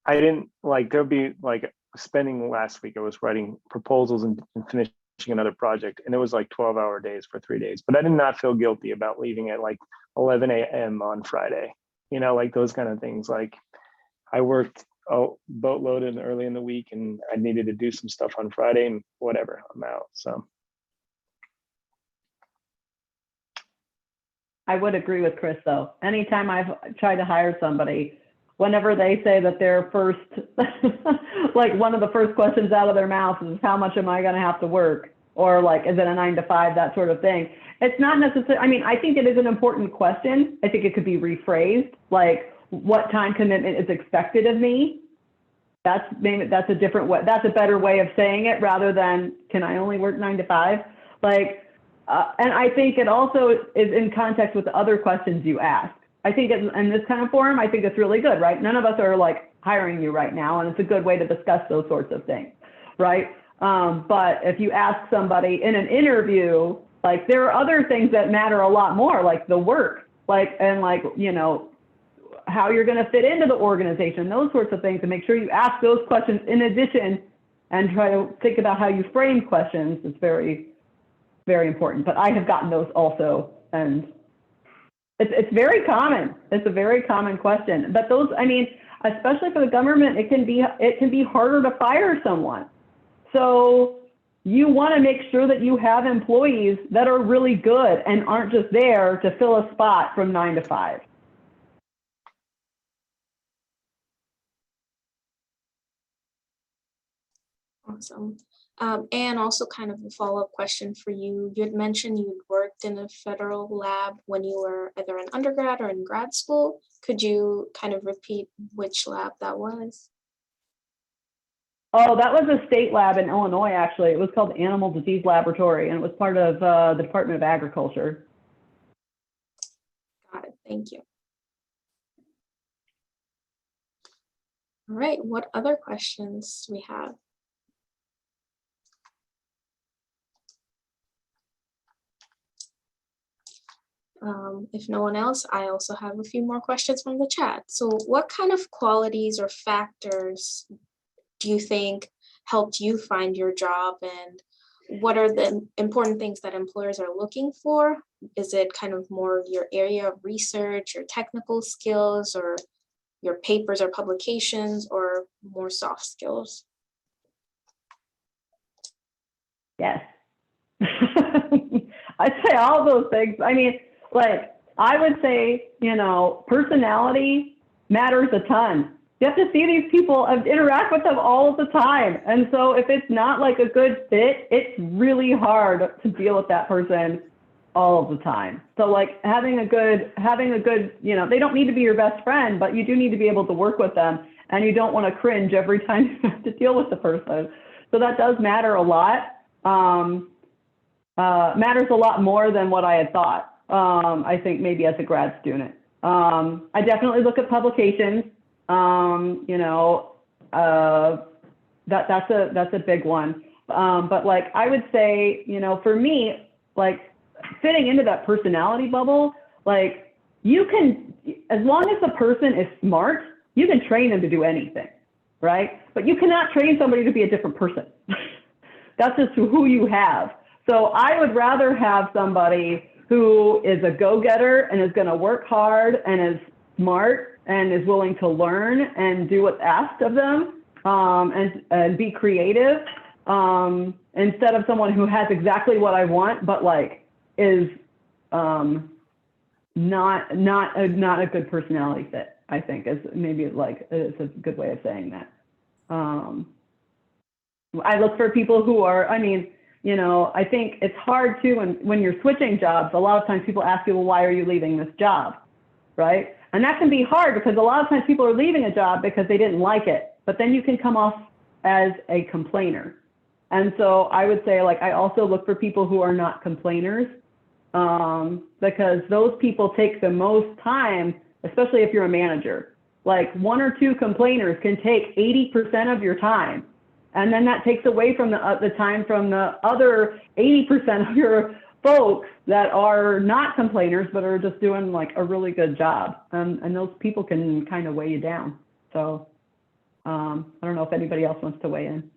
I didn't like, there'll be like spending last week, I was writing proposals and finishing another project, and it was like 12-hour days for 3 days, but I did not feel guilty about leaving at like 11 a.m. on Friday, like those kind of things. Like I worked a boatload in early in the week, and I needed to do some stuff on Friday, and whatever, I'm out. So I would agree with Chris though. Anytime I've tried to hire somebody, whenever they say that their first, like one of the first questions out of their mouth is how much am I going to have to work? Or like, is it a 9 to 5, that sort of thing. It's not necessarily, I mean, I think it is an important question. I think it could be rephrased, like what time commitment is expected of me? That's a different way. That's a better way of saying it rather than, can I only work 9 to 5? Like, and I think it also is in context with the other questions you ask. I think in this kind of forum, I think it's really good, right? None of us are like hiring you right now, and it's a good way to discuss those sorts of things, right? But if you ask somebody in an interview, like there are other things that matter a lot more, like the work, like, and like, how you're going to fit into the organization, those sorts of things, and make sure you ask those questions in addition and try to think about how you frame questions. It's very, very important. But I have gotten those also, and it's very common. It's a very common question. But those, I mean, especially for the government, it can be harder to fire someone. So you want to make sure that you have employees that are really good and aren't just there to fill a spot from 9 to 5. Awesome. And also kind of a follow-up question for you. You had mentioned you worked in a federal lab when you were either an undergrad or in grad school. Could you kind of repeat which lab that was? Oh, that was a state lab in Illinois, actually. It was called Animal Disease Laboratory, and it was part of the Department of Agriculture. Got it. Thank you. All right. What other questions do we have? If no one else, I also have a few more questions from the chat. So what kind of qualities or factors do you think helped you find your job, and what are the important things that employers are looking for? Is it kind of more of your area of research or technical skills, or your papers or publications, or more soft skills? Yes. I'd say all those things. I mean, like, I would say, personality matters a ton. You have to see these people and interact with them all of the time. And so if it's not like a good fit, it's really hard to deal with that person all of the time. So like having a good, they don't need to be your best friend, but you do need to be able to work with them, and you don't want to cringe every time you have to deal with the person. So that does matter a lot. Matters a lot more than what I had thought. I think maybe as a grad student. I definitely look at publications. That's a big one. But like I would say, for me, like fitting into that personality bubble, like you can, as long as the person is smart, you can train them to do anything, right? But you cannot train somebody to be a different person. That's just who you have. So I would rather have somebody who is a go-getter and is going to work hard and is smart and is willing to learn and do what's asked of them, and be creative, instead of someone who has exactly what I want, but like is not a good personality fit, I think, is maybe like, it's a good way of saying that. I look for people who are, I mean, you know, I think it's hard too when you're switching jobs. A lot of times people ask you, well, why are you leaving this job? Right? And that can be hard because a lot of times people are leaving a job because they didn't like it, but then you can come off as a complainer. And so I would say, like, I also look for people who are not complainers, because those people take the most time, especially if you're a manager. Like, 1 or 2 complainers can take 80% of your time. And then that takes away from the time from the other 80% of your folks that are not complainers, but are just doing like a really good job. And those people can kind of weigh you down. So I don't know if anybody else wants to weigh in.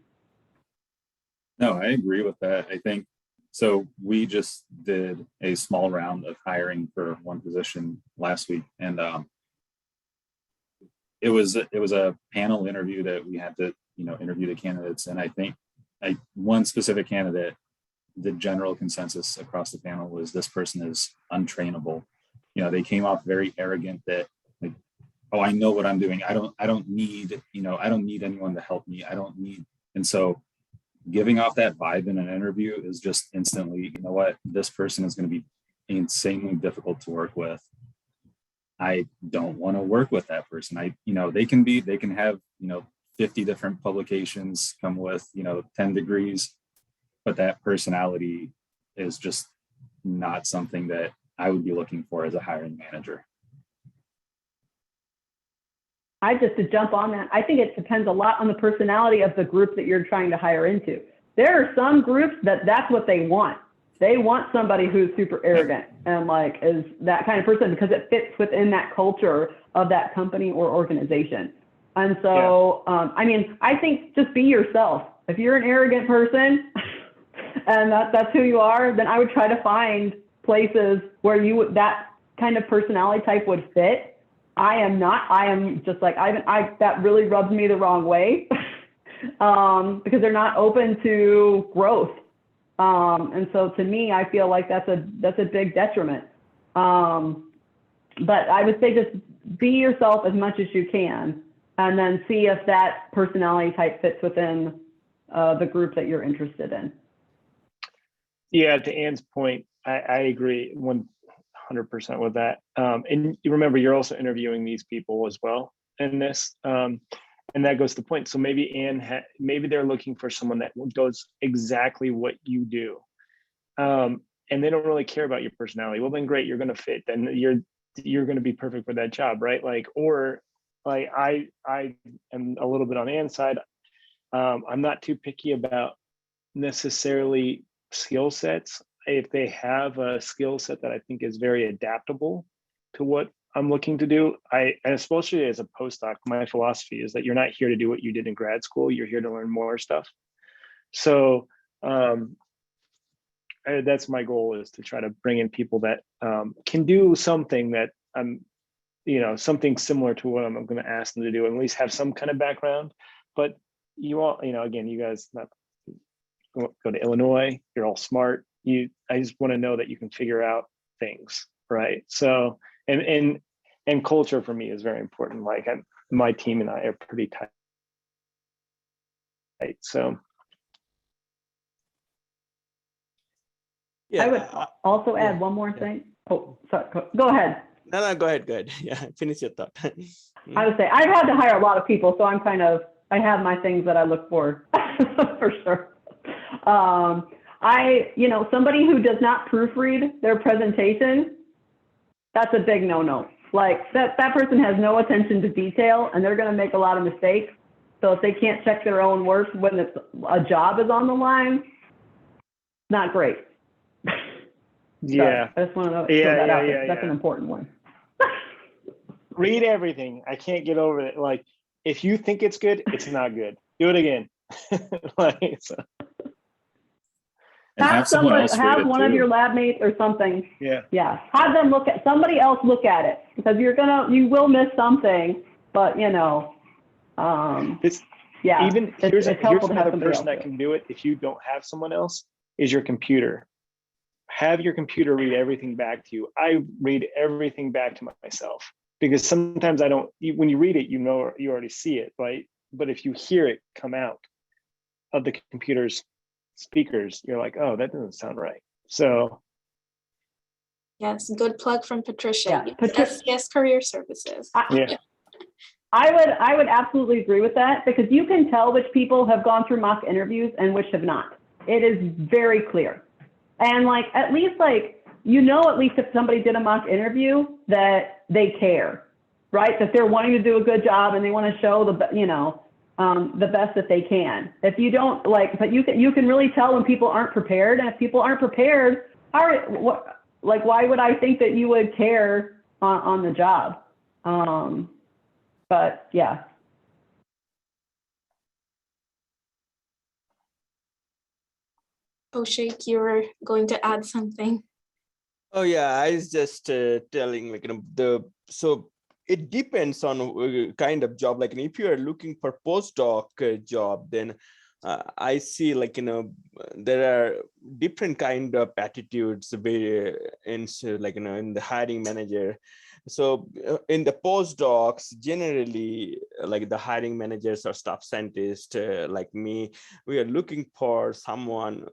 No, I agree with that. I think so. We just did a small round of hiring for one position last week, and it was a panel interview that we had to, you know, interview the candidates. And I think one specific candidate, the general consensus across the panel was this person is untrainable. You know, they came off very arrogant that, like, oh, I know what I'm doing. I don't need, you know, I don't need anyone to help me. I don't need. And so giving off that vibe in an interview is just instantly, you know what, this person is going to be insanely difficult to work with. I don't want to work with that person. You know, they can have, you know, 50 different publications, come with, you know, 10 degrees, but that personality is just not something that I would be looking for as a hiring manager. To jump on that, I think it depends a lot on the personality of the group that you're trying to hire into. There are some groups that's what they want. They want somebody who's super arrogant and like is that kind of person because it fits within that culture of that company or organization. And so, I mean, I think just be yourself. If you're an arrogant person and that's who you are, then I would try to find places where that kind of personality type would fit. I am just like, that really rubs me the wrong way because they're not open to growth. And so to me, I feel like that's a big detriment. But I would say just be yourself as much as you can, and then see if that personality type fits within the group that you're interested in. Yeah, to Ann's point, I agree 100% with that. And you remember, you're also interviewing these people as well in this. And that goes to the point. So maybe Ann, maybe they're looking for someone that does exactly what you do. And they don't really care about your personality. Well, then great, you're going to fit. Then you're going to be perfect for that job, right? Like, or like I am a little bit on Ann's side. I'm not too picky about necessarily skill sets. If they have a skill set that I think is very adaptable to what I'm looking to do, and especially as a postdoc, my philosophy is that you're not here to do what you did in grad school. You're here to learn more stuff. So that's my goal, is to try to bring in people that can do something that something similar to what I'm going to ask them to do, and at least have some kind of background. But you all, again, you guys go to Illinois, you're all smart. I just want to know that you can figure out things, right? So, and culture for me is very important. Like my team and I are pretty tight. So. Yeah, I would also add one more thing. Oh, sorry, go ahead. No, go ahead. Yeah, finish your thought. I would say I've had to hire a lot of people, so I have my things that I look for, for sure. Somebody who does not proofread their presentation, that's a big no-no. Like that person has no attention to detail, and they're going to make a lot of mistakes. So if they can't check their own work when a job is on the line, not great. Yeah. I just want to throw that out there. That's an important one. Read everything. I can't get over it. Like, if you think it's good, it's not good. Do it again. Have one of your lab mates or something. Yeah. Have them somebody else look at it, because you will miss something, but here's another person that can do it if you don't have someone else, is your computer. have your computer read everything back to you. I read everything back to myself because sometimes I don't, when you read it, you know, you already see it, right? But if you hear it come out of the computer's speakers, you're like, oh, that doesn't sound right. So Yes, good plug from Patricia. Yeah, SCS Career Services. yeah, I would absolutely agree with that, because you can tell which people have gone through mock interviews and which have not. It is very clear. And like, at least like, you know, at least if somebody did a mock interview that they care, right? That they're wanting to do a good job and they want to show the, you know, the best that they can. If you don't like, but you can really tell when people aren't prepared. And if people aren't prepared, like, why would I think that you would care on the job? But yeah. Kaushik, you were going to add something. Oh yeah, I was just telling, like, you know, so it depends on kind of job. Like, if you are looking for postdoc job, then I see, like, you know, there are different kind of attitudes in, like, you know, in the hiring manager. So in the postdocs, generally, like the hiring managers or staff scientists like me, we are looking for someone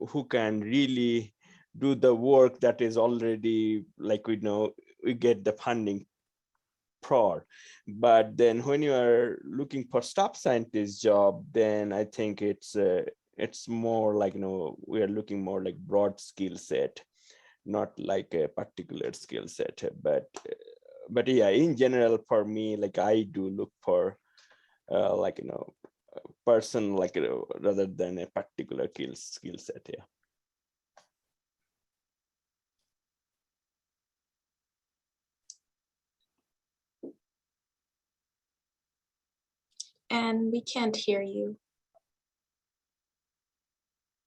who can really do the work that is already, like, we know, we get the funding for. But then when you are looking for staff scientist job, then I think it's more like, you know, we are looking more like broad skill set, not like a particular skill set. But yeah, in general, for me, like, I do look for like, you know, a person, like, you know, rather than a particular skill set. Yeah. And we can't hear you.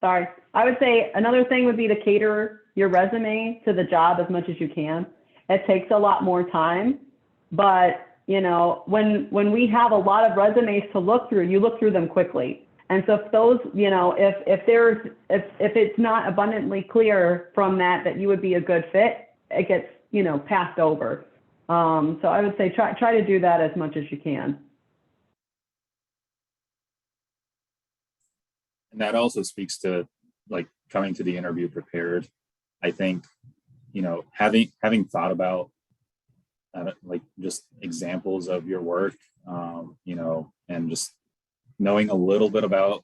Sorry. I would say another thing would be to cater your resume to the job as much as you can. It takes a lot more time, but you know, when we have a lot of resumes to look through, you look through them quickly. And so if those, you know, if it's not abundantly clear from that you would be a good fit, it gets, you know, passed over. So I would say try to do that as much as you can. And that also speaks to, like, coming to the interview prepared. I think, you know, having thought about like just examples of your work, you know, and just knowing a little bit about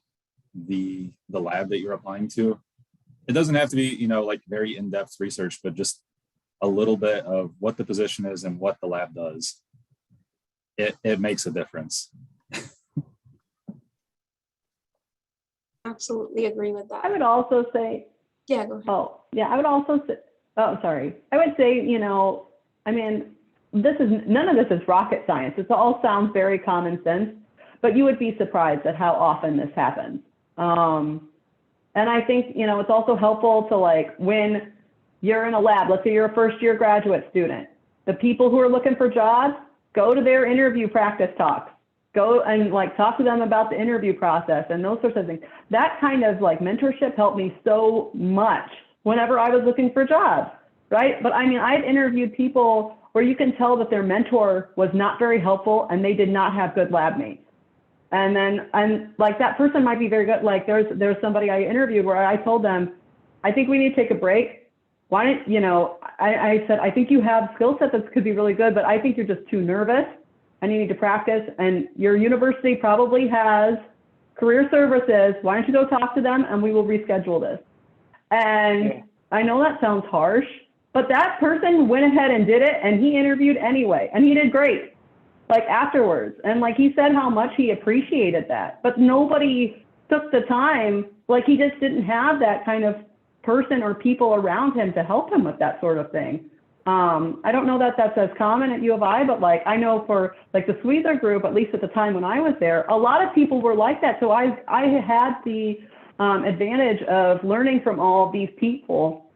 the lab that you're applying to. It doesn't have to be, you know, like very in-depth research, but just a little bit of what the position is and what the lab does. It makes a difference. Absolutely agree with that. I would also say, yeah, go ahead. Oh, yeah, I would also say, oh, sorry. I would say, you know, I mean, none of this is rocket science. It all sounds very common sense, but you would be surprised at how often this happens. And I think, you know, it's also helpful to, like, when you're in a lab, let's say you're a first-year graduate student, the people who are looking for jobs, go to their interview practice talks. Go and, like, talk to them about the interview process and those sorts of things. That kind of, like, mentorship helped me so much whenever I was looking for jobs, right? But I mean, I've interviewed people where you can tell that their mentor was not very helpful and they did not have good lab mates. And like, that person might be very good. Like, there's somebody I interviewed where I told them, I think we need to take a break. Why don't, you know, I said, I think you have skill set that could be really good, but I think you're just too nervous and you need to practice, and your university probably has career services. Why don't you go talk to them and we will reschedule this? And yeah. I know that sounds harsh, but that person went ahead and did it, and he interviewed anyway, and he did great, like, afterwards. And like, he said how much he appreciated that, but nobody took the time. Like, he just didn't have that kind of person or people around him to help him with that sort of thing. I don't know that that's as common at U of I, but like, I know for like the Sweetser group, at least at the time when I was there, a lot of people were like that. So I had the advantage of learning from all of these people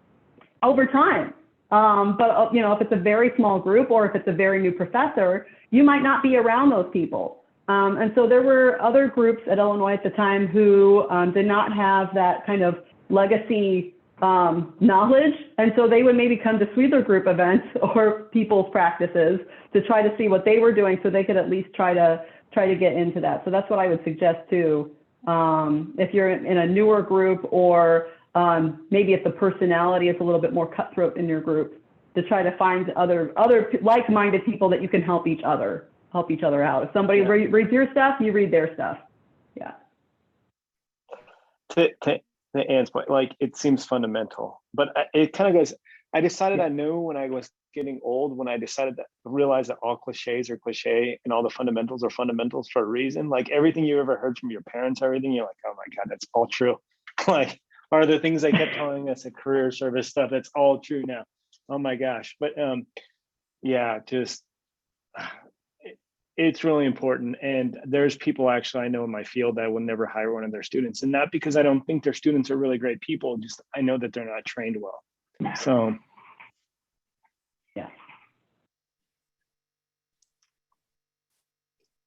over time. But you know, if it's a very small group or if it's a very new professor, you might not be around those people. And so there were other groups at Illinois at the time who did not have that kind of legacy knowledge. And so they would maybe come to Sweetler Group events or people's practices to try to see what they were doing so they could at least try to get into that. So that's what I would suggest too. If you're in a newer group, or maybe if the personality is a little bit more cutthroat in your group, to try to find other like-minded people that you can help each other out. If somebody reads your stuff, you read their stuff. Yeah. To Ann's point, like, it seems fundamental, but it kind of goes, I decided I knew when I was getting old, when I decided to realize that all cliches are cliche and all the fundamentals are fundamentals for a reason. Like, everything you ever heard from your parents, everything, you're like, oh my God, that's all true. Like, are the things they kept telling us at career service stuff, that's all true now. Oh my gosh. But yeah, just it's really important. And there's people actually I know in my field that will never hire one of their students. And not because I don't think their students are really great people, just I know that they're not trained well. So yeah.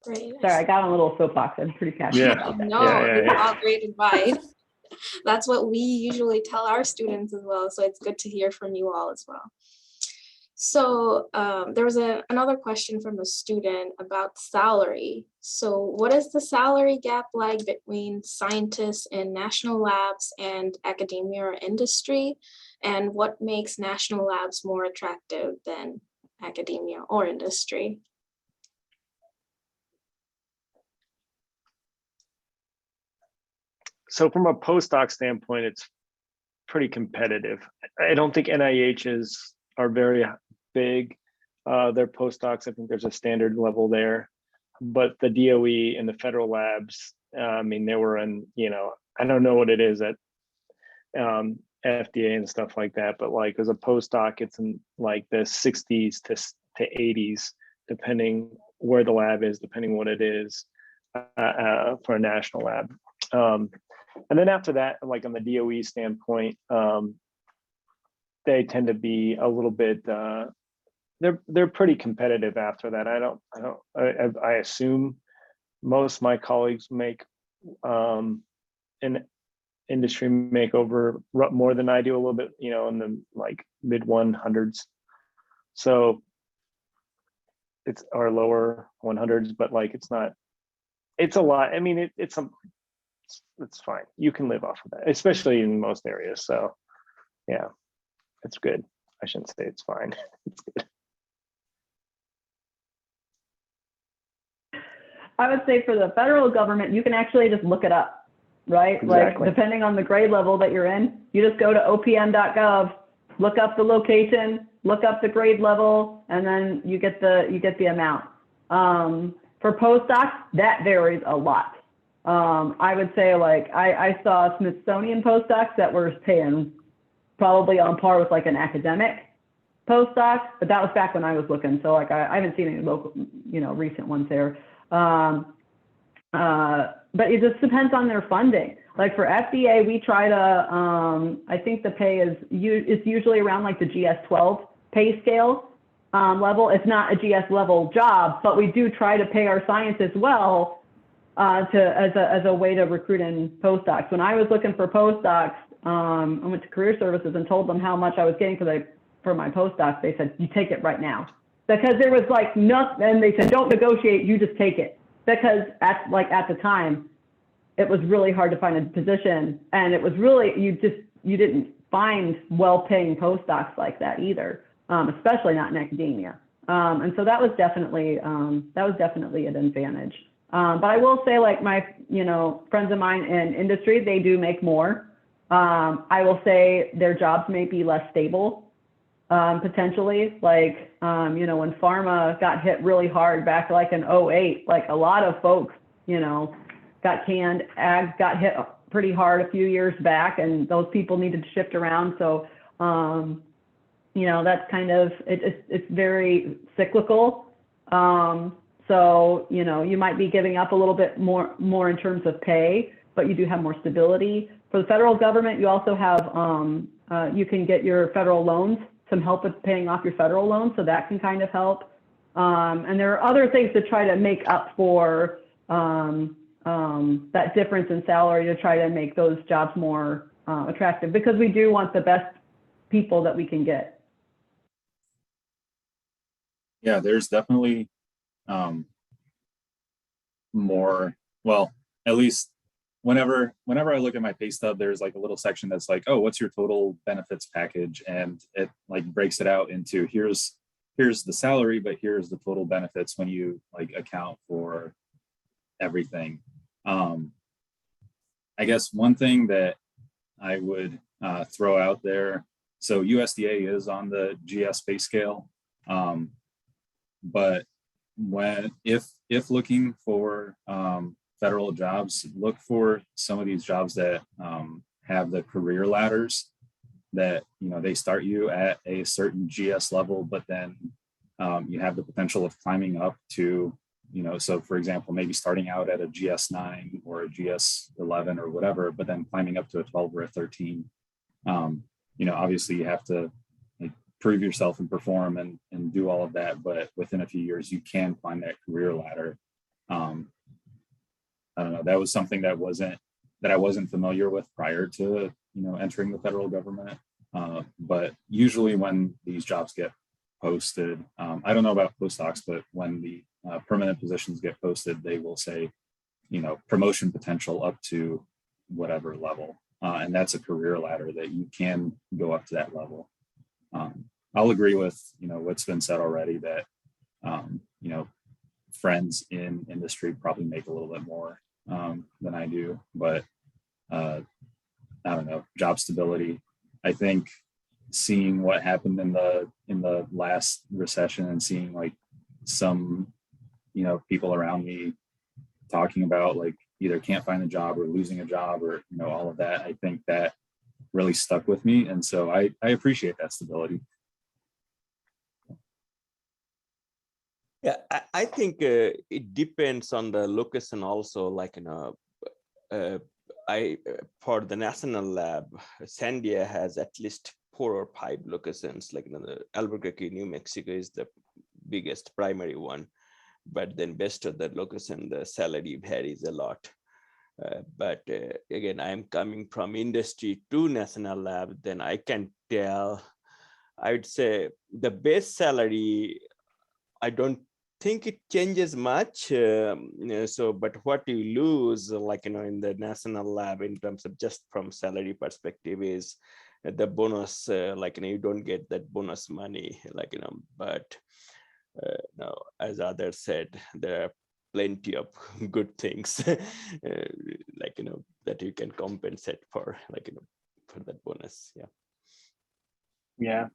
Great. Sorry, I got on a little soapbox. I'm pretty passionate about that. No, it's all great advice. That's what we usually tell our students as well. So it's good to hear from you all as well. So there was another question from a student about salary. So what is the salary gap like between scientists in national labs and academia or industry? And what makes national labs more attractive than academia or industry? So from a postdoc standpoint, it's pretty competitive. I don't think NIHs are very big. Their postdocs, I think there's a standard level there, but the DOE and the federal labs, I mean, they were in, I don't know what it is at FDA and stuff like that, but like as a postdoc, it's in like the 60s to 80s, depending where the lab is, depending what it is for a national lab. And then after that, like on the DOE standpoint, they tend to be a little bit, they're pretty competitive after that. I assume most of my colleagues make in industry make over more than I do, a little bit, in the like mid 100s. So it's our lower 100s, but like it's a lot. I mean, it's fine. You can live off of that, especially in most areas. So yeah, it's good. I shouldn't say it's fine. It's good. I would say for the federal government, you can actually just look it up, right? Exactly. Like depending on the grade level that you're in, you just go to opm.gov, look up the location, look up the grade level, and then you get the amount. For postdocs, that varies a lot. I would say like I saw Smithsonian postdocs that were paying probably on par with like an academic postdoc, but that was back when I was looking. So like I haven't seen any local, recent ones there. But it just depends on their funding. Like for FDA, we try to, I think the pay it's usually around like the GS-12 pay scale level. It's not a GS level job, but we do try to pay our scientists well as a way to recruit in postdocs. When I was looking for postdocs, I went to career services and told them how much I was getting for my postdocs. They said, you take it right now. Because there was like nothing, and they said, don't negotiate, you just take it. Because at the time, it was really hard to find a position, and it was really, you didn't find well-paying postdocs like that either, especially not in academia. And so that was definitely an advantage. But I will say, like my, friends of mine in industry, they do make more. I will say their jobs may be less stable. Potentially, like, when pharma got hit really hard back like in 2008, like a lot of folks, got canned. Ag got hit pretty hard a few years back, and those people needed to shift around. So, that's kind of, it's very cyclical. So, you might be giving up a little bit more in terms of pay, but you do have more stability. For the federal government, you also have, you can get your federal loans, some help with paying off your federal loans, so that can kind of help. And there are other things to try to make up for that difference in salary, to try to make those jobs more attractive, because we do want the best people that we can get. Yeah, there's definitely more, well, at least whenever I look at my pay stub, there's like a little section that's like, oh, what's your total benefits package? And it like breaks it out into here's the salary, but here's the total benefits when you like account for everything. I guess one thing that I would throw out there, so USDA is on the GS pay scale, but if looking for federal jobs, look for some of these jobs that have the career ladders that, you know, they start you at a certain GS level, but then you have the potential of climbing up to, you know, so for example, maybe starting out at a GS9 or a GS11 or whatever, but then climbing up to a 12 or a 13. You know, obviously you have to like prove yourself and perform and do all of that, but within a few years you can climb that career ladder. I don't know, that was something that I wasn't familiar with prior to, you know, entering the federal government. But usually when these jobs get posted, I don't know about postdocs, but when the permanent positions get posted, they will say, you know, promotion potential up to whatever level. And that's a career ladder that you can go up to that level. I'll agree with, you know, what's been said already that, you know, friends in industry probably make a little bit more than I do, but I don't know, job stability. I think seeing what happened in the last recession and seeing like some, you know, people around me talking about like either can't find a job or losing a job or, you know, all of that, I think that really stuck with me. And so I appreciate that stability. Yeah, I think it depends on the location also. Like, you know, for the national lab, Sandia has at least 4 or 5 locations. Like, you know, the Albuquerque, New Mexico is the biggest primary one, but then based on the location, the salary varies a lot. But again, I'm coming from industry to national lab, then I can tell. I would say the base salary, I don't think it changes much. You know, so, but what you lose, like, you know, in the national lab in terms of just from salary perspective is the bonus, like, you know, you don't get that bonus money, like, you know, but now, as others said, there are plenty of good things, like, you know, that you can compensate for, like, you know, for that bonus. Yeah. Yeah.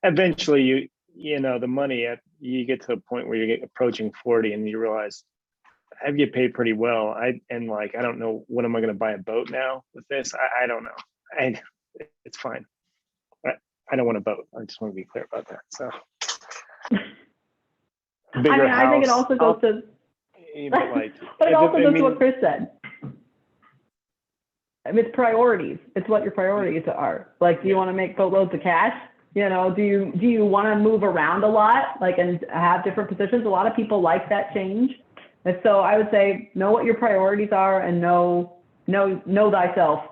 Eventually, you know, the money you get to a point where you're approaching 40 and you realize I get paid pretty well. And like, I don't know, when am I going to buy a boat now with this? I don't know. It's fine. I don't want a boat. I just want to be clear about that. So. Bigger I think it also goes to, but like, but it also goes to what Chris said. I mean, it's priorities. It's what your priorities are. Like, do you want to make boatloads of cash? You know, do you want to move around a lot, like, and have different positions? A lot of people like that change. And so I would say, know what your priorities are and know thyself.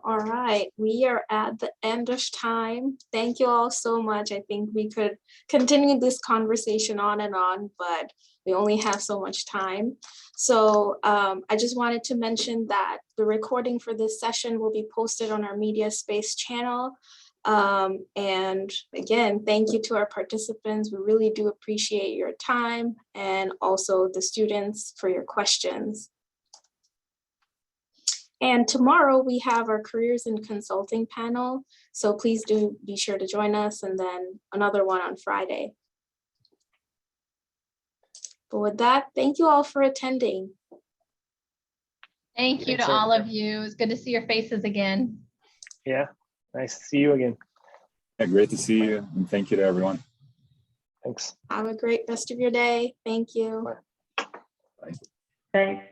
All right, we are at the end of time. Thank you all so much. I think we could continue this conversation on and on, but we only have so much time. So I just wanted to mention that the recording for this session will be posted on our Media Space channel. And again, thank you to our participants. We really do appreciate your time, and also the students for your questions. And tomorrow we have our careers in consulting panel. So please do be sure to join us, and then another one on Friday. But with that, thank you all for attending. Thank you to all of you. It's good to see your faces again. Yeah, nice to see you again. Yeah, great to see you, and thank you to everyone. Thanks. Have a great rest of your day. Thank you. Bye. Bye. Thanks.